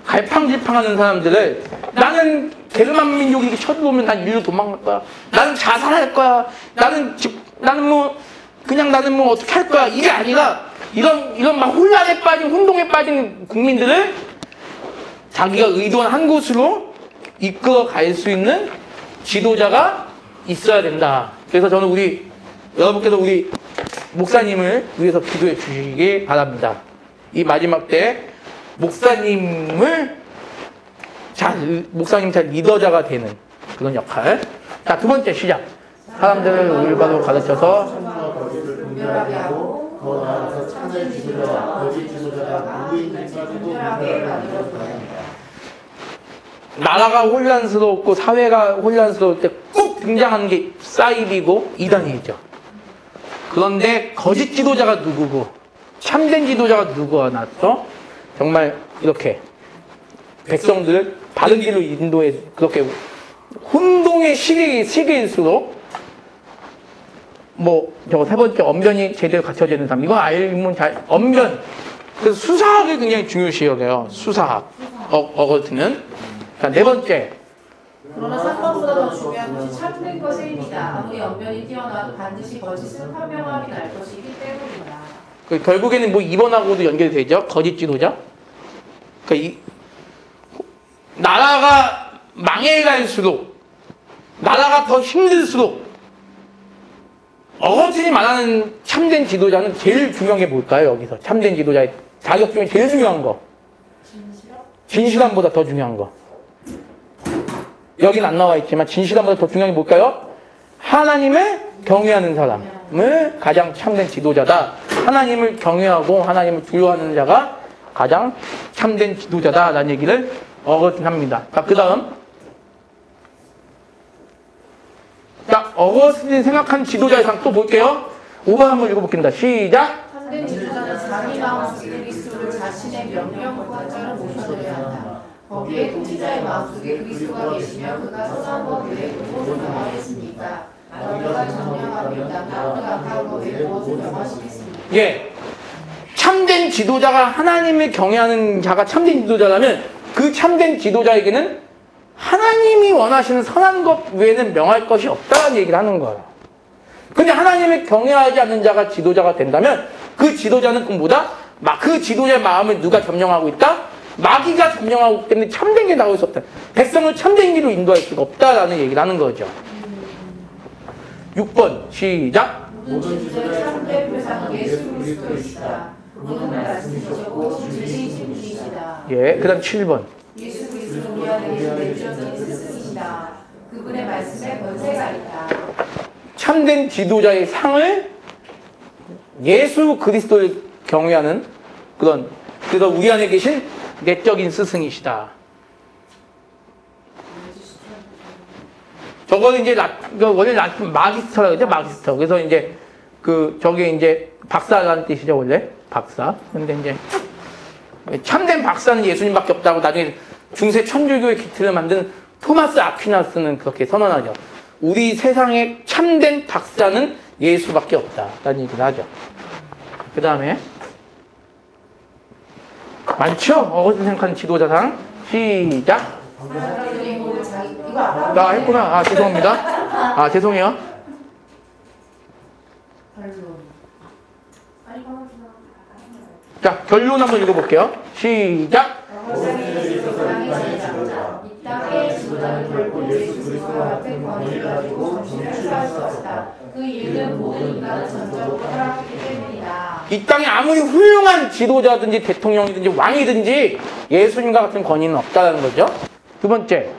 갈팡질팡하는 사람들을 나는 게르만 민족이 이렇게 쳐들어오면 난 일로 도망갈 거야. 나는 자살할 거야. 나는 어떻게 할 거야. 이게 아니라 이런 막 혼란에 빠진 혼동에 빠진 국민들을 자기가 의도한 한 곳으로 이끌어 갈 수 있는 지도자가 있어야 된다. 그래서 저는 여러분께서 우리 목사님을 위해서 기도해 주시기 바랍니다. 이 마지막 때 목사님 잘 리더자가 되는 그런 역할. 자, 두 번째 시작. 사람들을 올바로 가르쳐서 분별하게 하고 더 나아가서 참된 지도자와 거짓 지도자가 누구 있는지도 분별하게 만들어줘야 한다. 나라가 혼란스럽고 사회가 혼란스러울 때 꼭 등장하는 게 사이비고 이단이죠. 그런데 거짓 지도자가 누구고 참된 지도자가 누구가 나서 정말 이렇게 백성들을 바른 길로 인도해 그렇게 혼동의 시기일수록 저거 세 번째 언변이 제대로 갖춰지는 사람 이거 알면 잘 언변 그래서 수사학을 굉장히 중요시 여겨요. 수사학 어거스틴은 자, 네 번째 그러나 사건보다 더 중요한 것이 참된 것입니다. 아무리 언변이 뛰어나도 반드시 거짓은 판명함이 날 것이기 때문이다. 결국에는 이번하고도 연결되죠. 거짓 지도자. 그러니까 나라가 망해갈수록 나라가 더 힘들수록 어거스틴이 말하는 참된 지도자는 제일 중요한 게 뭘까요? 여기서 참된 지도자의 자격 중에 제일 중요한 거. 진실함보다 더 중요한 거. 여긴 안 나와 있지만 진실함보다 더 중요한 게 뭘까요? 하나님을 경외하는 사람을 가장 참된 지도자다. 하나님을 경외하고 하나님을 두려워하는 자가 가장 참된 지도자다라는 얘기를 어거스틴 합니다. 자, 그 다음. 자, 어거스틴이 생각한 지도자의 상 또 볼게요. 5번 한번 읽어볼겠습니다. 시작. 참된 지도자는 자기 마음속에 그리스도를 자신의 명령과 자로 모셔드려야 한다. 거기에 통치자의 마음속에 그리스도가 계시며 그가 선한 것 외에 무엇을 명하겠습니까? 너희가 정령하고 있다면 그가 악한 것 외에 무엇을 명하시겠습니까? 예. 참된 지도자가 하나님을 경외하는 자가 참된 지도자라면 그 참된 지도자에게는 하나님이 원하시는 선한 것 외에는 명할 것이 없다는 얘기를 하는 거예요. 근데 하나님을 경외하지 않는 자가 지도자가 된다면 그 지도자는 그 지도자의 마음을 누가 점령하고 있다? 마귀가 점령하고 있기 때문에 참된 게 나올 수 없다. 백성을 참된 길로 인도할 수가 없다라는 얘기를 하는 거죠. 6번 시작. 모든 지도자의 참된 표상은 예수 그리스도이시다. 그분은 말씀이시고 진리이신 분이시다. 예, 그 다음 7번. 예수 그리스도는 우리 안에 계신 내주적인 스승이시다. 그분의 말씀에 권세가 있다. 참된 지도자의 상을 예수 그리스도를 경외하는 그래서 우리 안에 계신 내적인 스승이시다. 저거는 이제 원래 마기스터라고 그러죠, 마기스터. 그래서 이제 저게 이제 박사라는 뜻이죠, 원래 박사. 근데 이제 참된 박사는 예수님밖에 없다고 나중에 중세 천주교의 기틀을 만든 토마스 아퀴나스는 그렇게 선언하죠. 우리 세상에 참된 박사는 예수밖에 없다라는 얘기를 하죠. 그 다음에 많죠? 어거스틴 생각하는 지도자상 시작. 이거 아까 나 했구나. 아, 죄송합니다. 아, 죄송해요. 자, 결론 한번 읽어볼게요. 시작. 이 땅의 지도자는 결코 예수 그리스도와 같은 권위를 가지고 정신을 수할 수 없다. 그 이유는 모든 인간은 전적으로 타락했기 때문이다. 이 땅에 아무리 훌륭한 지도자든지 대통령이든지 왕이든지 예수님과 같은 권위는 없다는 거죠. 두 번째.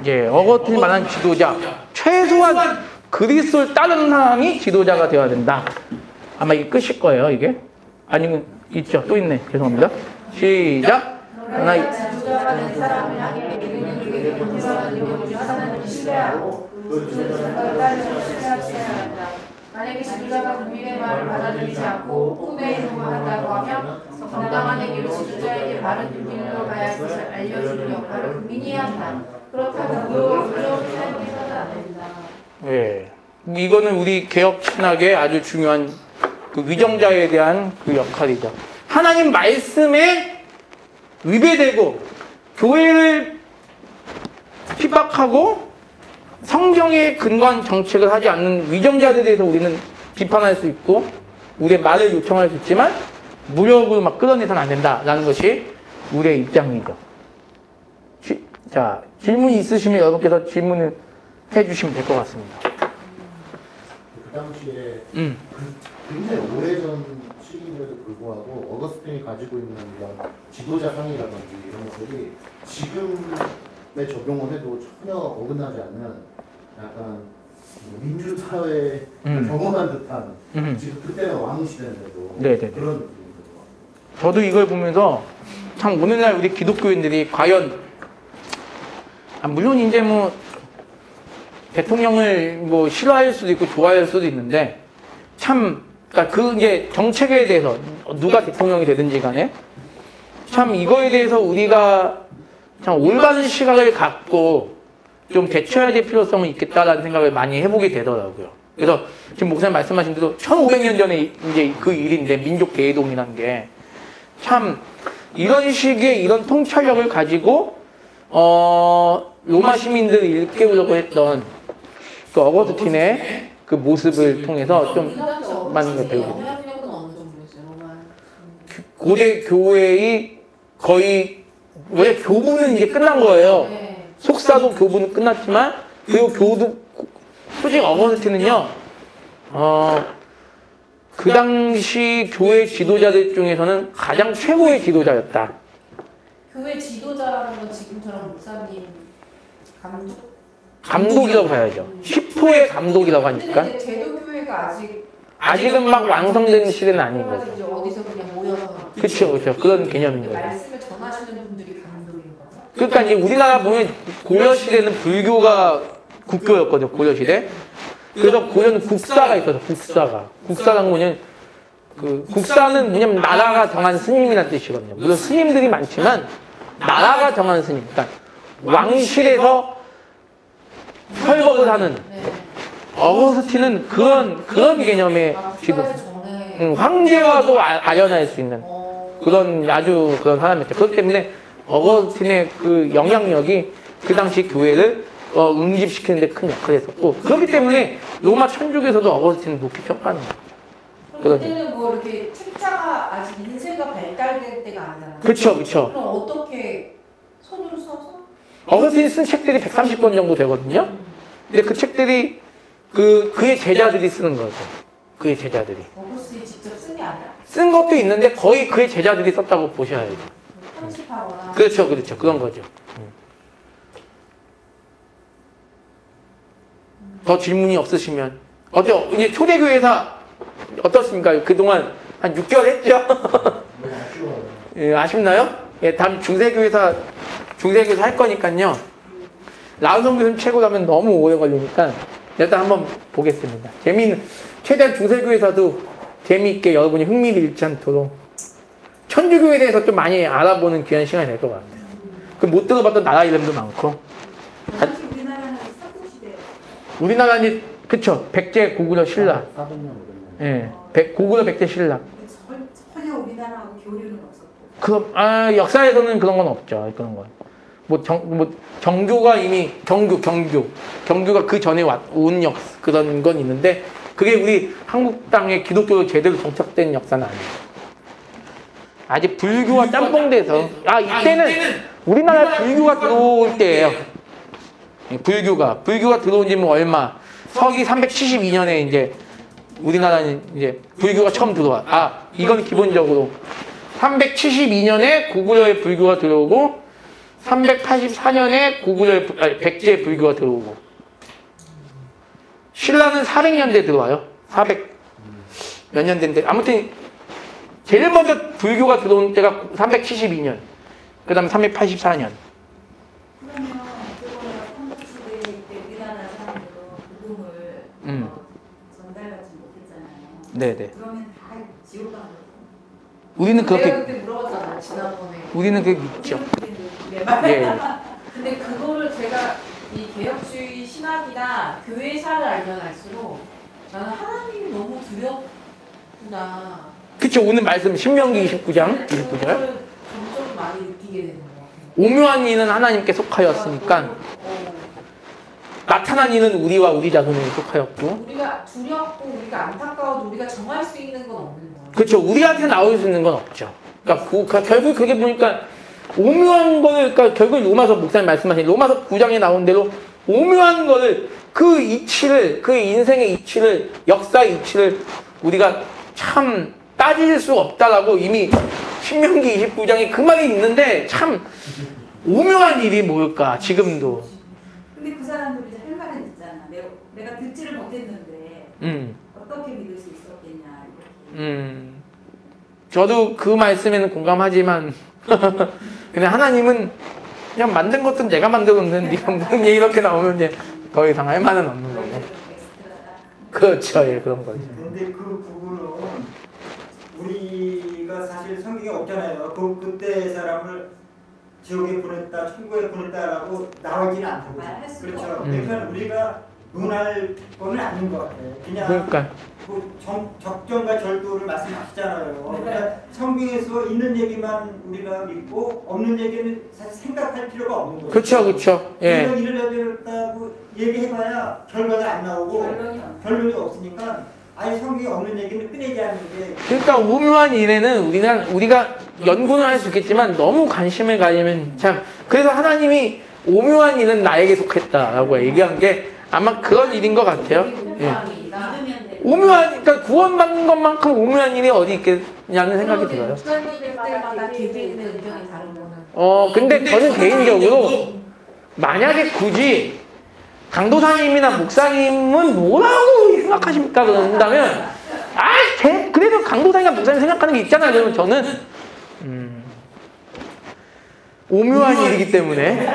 예, 어거스틴 말한 지도자. 최소한 그리스도를 따르는 사람이 지도자가 되어야 된다. 아마 이게 끝일 거예요, 이게. 아니면 있죠. 또 있네. 죄송합니다. 시작. 하나, 지도자가 된 사람을 향해 이르는 그에게 공평한 이유를 하나님을 신뢰하고 그 지도자를 따르는 신뢰하지 않는다. 만약에 지도자가 국민의 말을 받아들이지 않고 꿈에 행동한다고 하면 정당한 행위로 지도자에게 바른 길로 가야 할 것을 알려주는 역할을 국민이 해야 한다. 그렇다면 그런 삶에서는 안 된다. 예. 이거는 우리 개혁 신학의 아주 중요한 그 위정자에 대한 그 역할이죠. 하나님 말씀에 위배되고 교회를 핍박하고 성경에 근거한 정책을 하지 않는 위정자들에 대해서 우리는 비판할 수 있고 우리의 말을 요청할 수 있지만 무력으로 막 끌어내서는 안 된다라는 것이 우리의 입장이죠. 자, 질문이 있으시면 여러분께서 질문을 해주시면 될 것 같습니다. 그 당시에 굉장히 오래전 시기임에도 불구하고 어거스틴이 가지고 있는 이런 지도자상이라든지 이런 것들이 지금에 적용을 해도 전혀 어긋나지 않는 약간 민주사회를 경험한 듯한 지금 그때는 왕시대인데도 네네네. 그런 느낌이거든요. 저도 이걸 보면서 참 오늘날 우리 기독교인들이 과연 물론 이제 뭐 대통령을 뭐 싫어할 수도 있고 좋아할 수도 있는데 참 그러니까 그게 정책에 대해서 누가 대통령이 되든지 간에 참 이거에 대해서 우리가 참 올바른 시각을 갖고 좀 대처해야 될 필요성은 있겠다라는 생각을 많이 해보게 되더라고요. 그래서 지금 목사님 말씀하신 대로 1500년 전에 이제 그 일인데 민족 대이동이라는 게 참 이런 식의 이런 통찰력을 가지고 로마 시민들을 일깨우려고 했던 그 어거스틴의 그 모습을 통해서 좀 많은 걸 배우게 돼요. 고대 교회의 거의 원래 교부는 이제 끝난 거예요. 속사도 교부는 끝났지만 그리고 솔직히 어거스틴은요 그 당시 교회 지도자들 중에서는 가장 최고의 지도자였다. 교회 지도자라는 건 지금처럼 목사님 감독이라고 봐야죠. 10호의 감독이라고 하니까. 근데 제도교회가 아직은 막 완성된 시대는 아닌 거죠. 이제 어디서 그냥 모여서 그렇죠. 그런 개념인 거죠. 말씀을 전하시는 분들이 감독인 거죠. 그러니까 이제 우리나라 보면 고려 시대는 불교가 국교였거든요. 고려 시대. 그래서 고려는 국사가 있어서 국사라는 거는 국사는 뭐냐면 나라가 정한 스님이라는 뜻이거든요. 물론 스님들이 많지만 나라가 정한 스님. 그러니까 왕실에서 설법을 하는 어거스틴은 그런 개념의 지도. 황제와도 아련할 수 있는 그런 아주 그런 사람이었죠. 그렇기 때문에 어거스틴의 그 영향력이 그 당시 교회를 응집시키는 데 큰 역할을 했었고 그렇기 때문에 로마 천주교에서도 어거스틴을 높이 평가하는 거죠. 그때는 뭐 이렇게 책자가 아직 인쇄가 발달될 때가 아니잖아요. 그쵸, 그쵸. 그럼 어떻게 손으로 써서? 어거스틴이 쓴 책들이 130권 정도 되거든요. 근데 그 책들이 그의 제자들이 쓰는 거죠. 그의 제자들이. 어거스틴이 직접 쓴 게 아니라 쓴 것도 있는데 거의 그의 제자들이 썼다고 보셔야죠. 편집하거나. 그렇죠, 그렇죠. 그런 거죠. 더 질문이 없으시면. 어때요? 이제 초대교회사 어떻습니까? 그동안 한 6개월 했죠? 아쉬워요. 예, 아쉽나요? 예, 다음 중세교회사 할 거니까요. 라우성 교수님 최고라면 너무 오래 걸리니까 일단 한번 보겠습니다. 최대한 중세교회사도 재미있게 여러분이 흥미를 잃지 않도록 천주교에 대해서 좀 많이 알아보는 귀한 시간이 될 것 같아요. 그 못 들어봤던 나라 이름도 많고. 당시 우리나라는 삼국시대 우리나라는 그쵸, 백제 고구려 신라. 400년 오겠네. 예, 고구려 백제 신라. 전혀 우리나라하고 교류는 없었고. 그럼 역사에서는 그런 건 없죠. 그런 건. 정교가 이미 경교가 그 전에 온 그런 건 있는데 그게 우리 한국 땅에 기독교로 제대로 정착된 역사는 아니에요. 아직 불교가 짬뽕돼서 이때는 우리나라 불교가 들어올 때예요. 불교가 들어온 지는 얼마? 서기 372년에 이제 우리나라는 이제 불교가 처음 들어와. 이건 기본적으로 372년에 고구려의 불교가 들어오고 384년에 백제 불교가 들어오고 신라는 400년대 들어와요. 400 몇 년 된데 아무튼 제일 먼저 불교가 들어온 때가 372년. 그 다음에 384년. 그러면 그거는 삼국시대 때 우리나라 사람들은 복음을 전달하지 못했잖아요. 네네. 그러면 다 지옥 가는 우리는 내가 그렇게 그때 물어봤잖아 지난번에. 우리는 그게 믿죠. 예. 근데 그거를 제가 이 개혁주의 신학이나 교회사를 알면 알수록 나는 하나님이 너무 두렵구나. 그쵸. 오늘 말씀 신명기 29장 29절. 그걸 점점 많이 느끼게 되는 것 같아요. 오묘한 이는 하나님께 속하였으니까 나타난 이는 우리와 우리 자손에 속하였고. 우리가 두렵고 우리가 안타까워도 우리가 정할 수 있는 건 없는 거예요. 그렇죠. 우리한테 나올 수 있는 건 없죠. 그러니까 결국 그게 보니까 오묘한 거를 결국 로마서 목사님 말씀하신 로마서 9장에 나온 대로 오묘한 거를 그 이치를 그 인생의 이치를 역사의 이치를 우리가 참 따질 수 없다라고 이미 신명기 29장에 그 말이 있는데 참 오묘한 일이 뭘까 지금도. 근데 그 사람들이 할 말은 있잖아. 내가 듣지를 못했는데 어떻게 믿을 수 있었겠냐 이렇게. 저도 그 말씀에는 공감하지만 그냥 하나님은 그냥 만든 것도 내가 만들었는데 네가 무슨 얘기 이렇게 나오면 이제 더 이상 할 말은 없는 거고. 그렇죠. 예, 그런 거죠. 근데 그 부분은 우리가 사실 성경에 없잖아요. 그때 사람을 지옥에 보냈다, 천국에 보냈다라고 나오지는 않고. 말할 수가 그렇죠. 없고. 그러니까 우리가 논할 거는 아닌 것 같아요. 그냥 그러니까 그 적정과 절도를 말씀하시잖아요. 그러니까 성경에서 있는 얘기만 우리가 믿고 없는 얘기는 사실 생각할 필요가 없는 거예요. 그렇죠, 그렇죠. 예. 이런 일을 해야겠다고 얘기해봐야 결과가 안 나오고 결론이 없으니까 아예 성경에 없는 얘기는 꺼내지 않는 게. 그러니까 오묘한 일에는 우리가 연구는 할 수 있겠지만 너무 관심을 가지면 참 그래서 하나님이 오묘한 일은 나에게 속했다라고 얘기한 게 아마 그런 일인 것 같아요. 예. 오묘한 그러니까 구원받는 것만큼 오묘한 일이 어디 있겠냐는 생각이 들어요. 목사님들 때마다 개개인의 의견이 다른 거는. 근데 저는 개인적으로 만약에 굳이 강도사님이나 목사님은 뭐라고 생각하십니까? 그런다면 그래도 강도사님이나 목사님 생각하는 게 있잖아요. 그러면 저는 오묘한 일이기 때문에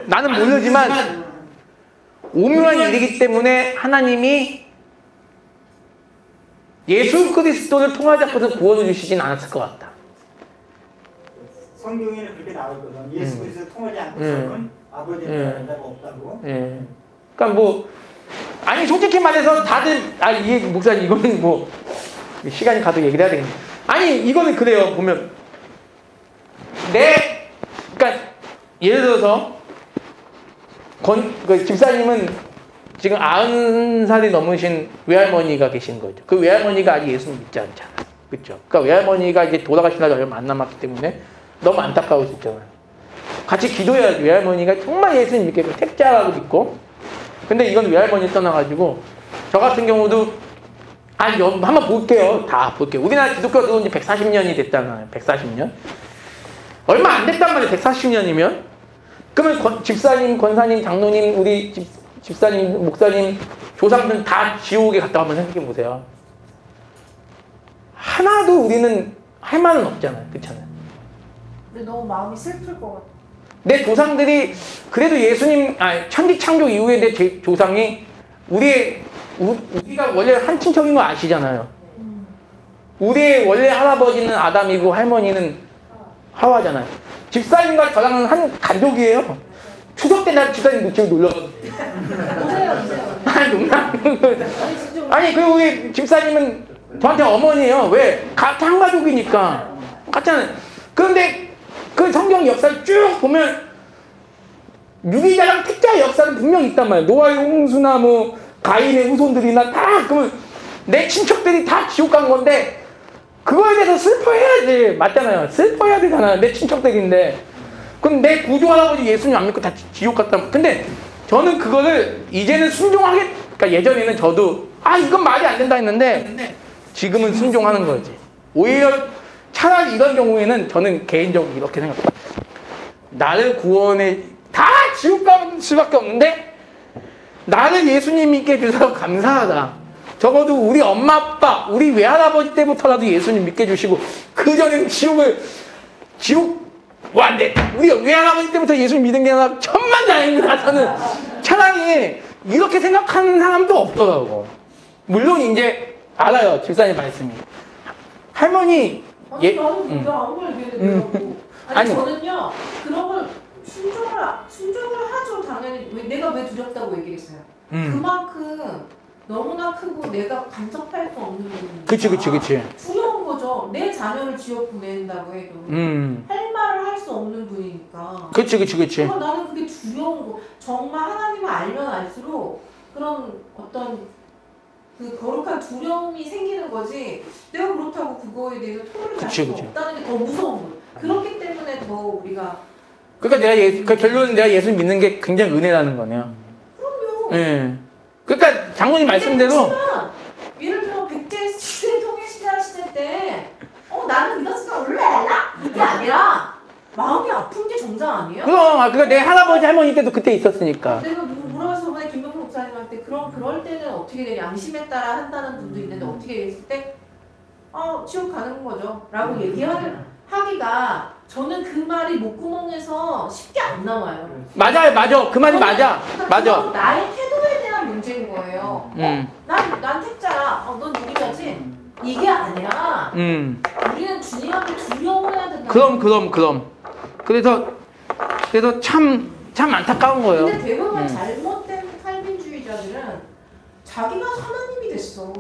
나는 모르지만 오묘한 일이기 때문에 하나님이 예수 그리스도를 통하지 않고서 구원을 주시진 않았을 것 같다. 성경에는 그렇게 나오거든. 예수 그리스도 통하지 않고서는 아버지는 자가 없다고. 예. 그러니까 아니 솔직히 말해서 다들 이 목사님 이거는 시간이 가도 얘기를 해야 되겠네. 아니 이거는 그래요. 보면 그러니까 예를 들어서 집사님은 지금 90살이 넘으신 외할머니가 계신 거죠. 그 외할머니가 아직 예수님 믿지 않잖아요. 그렇죠? 그러니까 외할머니가 이제 돌아가신 날이 얼마 안 남았기 때문에 너무 안타까우셨잖아요. 같이 기도해야지. 외할머니가 정말 예수님 믿게 택자라고 믿고. 근데 이건 외할머니 떠나가지고 저 같은 경우도 한번 볼게요. 다 볼게요. 우리나라 기독교 들어온 지 140년이 됐잖아요. 140년. 얼마 안 됐단 말이에요. 140년이면. 그러면 집사님, 권사님, 장로님, 우리 집사님, 목사님, 조상들 다 지옥에 갔다 한번 생각해 보세요. 하나도 우리는 할 말은 없잖아요. 그렇잖아요. 근데 너무 마음이 슬플 것 같아. 내 조상들이 그래도 천지 창조 이후에 내 조상이 우리가 원래 한 친척인 거 아시잖아요. 우리의 원래 할아버지는 아담이고 할머니는 하와잖아요. 집사님과 저랑은 한 가족이에요. 추석 때 날 집사님 집에 놀러 가거든요. 오세요. 아니 농담. 아니 진짜. 아니 그리고 우리 집사님은 저한테 어머니예요. 왜? 한 가족이니까. 같잖아요. 그런데 그 성경 역사를 쭉 보면 유기자랑 택자의 역사는 분명히 있단 말이에요. 노아의 홍수나 뭐 가인의 후손들이나 다 그러면 내 친척들이 다 지옥 간 건데 그거에 대해서 슬퍼해야지. 맞잖아요. 슬퍼해야 되잖아요. 내 친척들인데. 그럼 내 구주 할아버지 예수님 안 믿고 다 지옥 갔다. 근데 저는 그거를 이제는 그러니까 예전에는 저도 이건 말이 안 된다 했는데 지금은 순종하는 거지. 오히려 차라리 이런 경우에는 저는 개인적으로 이렇게 생각해요. 나를 구원해 다 지옥 갈 수밖에 없는데 나를 예수님 믿게 해주셔서 감사하다. 적어도 우리 엄마 아빠 우리 외할아버지 때부터라도 예수님 믿게 해주시고 그전에는 지옥 안 돼. 우리 외할아버지 때부터 예수님 믿은 게 아니라 천만다행이다. 저는 차라리 이렇게 생각하는 사람도 없더라고. 물론 이제 알아요. 집사님 말씀이 할머니 나는 내가 아무 말 얘기했는데 아니 저는요 그런 걸 순종을 하죠. 당연히. 내가 왜 두렵다고 얘기했어요. 그만큼 너무나 크고 내가 간섭할 수 없는 부분이니까. 그치. 두려운 거죠. 내 자녀를 지옥 보낸다고 해도 할 말을 할 수 없는 분이니까. 그치. 그러니까 나는 그게 두려운 거. 정말 하나님을 알면 알수록 그런 어떤 그 거룩한 두려움이 생기는 거지. 내가 그렇다고 그거에 대해서 토를 할 수가 없다는 게 더 무서운 거예요. 그렇기 때문에 더 우리가. 그러니까 그 결론은 내가 예수 믿는 게 굉장히 은혜라는 거네요. 그럼요. 예. 그러니까 장모님 말씀대로 예를 들어 백제 시대 통일시대 하실 때 나는 믿었으니까 올라달라 이게 아니라 마음이 아픈 게 정상 아니에요? 그러니까 내 할아버지 할머니 때도 그때 있었으니까. 내가 물어봤어. 저번에 김병국 목사님한테 그럴 때는 어떻게 돼? 양심에 따라 한다는 분도 있는데 어떻게 했을 때 지옥 가는 거죠 라고 하기가 저는 그 말이 목구멍에서 쉽게 안 나와요. 맞아. 그 말이 맞아. 그건 나의 태도에 대한 문제인 거예요. 난 택자야. 넌 누구냐지? 이게 아니라 우리는 주님한테 두려워해야 된다. 그럼. 그래서 참 안타까운 거예요. 근데 대부분 잘못된 칼빈주의자들은 자기가 하나님이 됐어.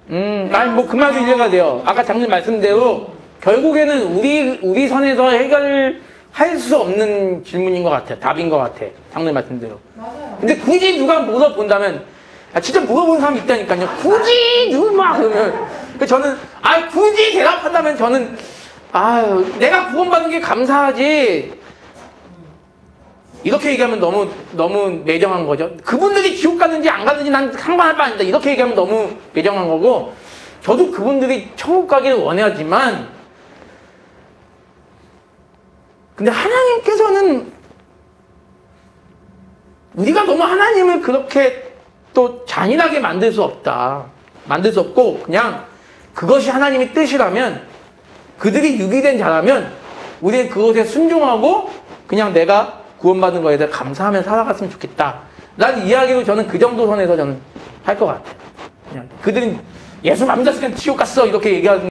아니 뭐 그 말도 이해가 돼요. 아까 장님 말씀대로 결국에는 우리 선에서 해결할 수 없는 질문인 것 같아요. 답인 것 같아. 장님 말씀대로. 맞아요. 근데 굳이 누가 물어본다면 진짜 물어보는 사람이 있다니까요. 굳이 누가 그러면 저는 굳이 대답한다면 저는 내가 구원받은 게 감사하지. 이렇게 얘기하면 너무 매정한 거죠. 그분들이 지옥 가는지 안 가는지 난 상관할 바 아니다. 이렇게 얘기하면 너무 매정한 거고 저도 그분들이 천국 가기를 원하지만 근데 하나님께서는 우리가 너무 하나님을 그렇게 또 잔인하게 만들 수 없다. 만들 수 없고 그냥 그것이 하나님의 뜻이라면 그들이 유기된 자라면 우리는 그것에 순종하고 그냥 내가 구원받은 거에 대해 감사하며 살아갔으면 좋겠다. 라는 이야기로 저는 그 정도 선에서 저는 할 것 같아요. 그냥 그들은 예수 안 믿었으니까 지옥 갔어 이렇게 얘기하는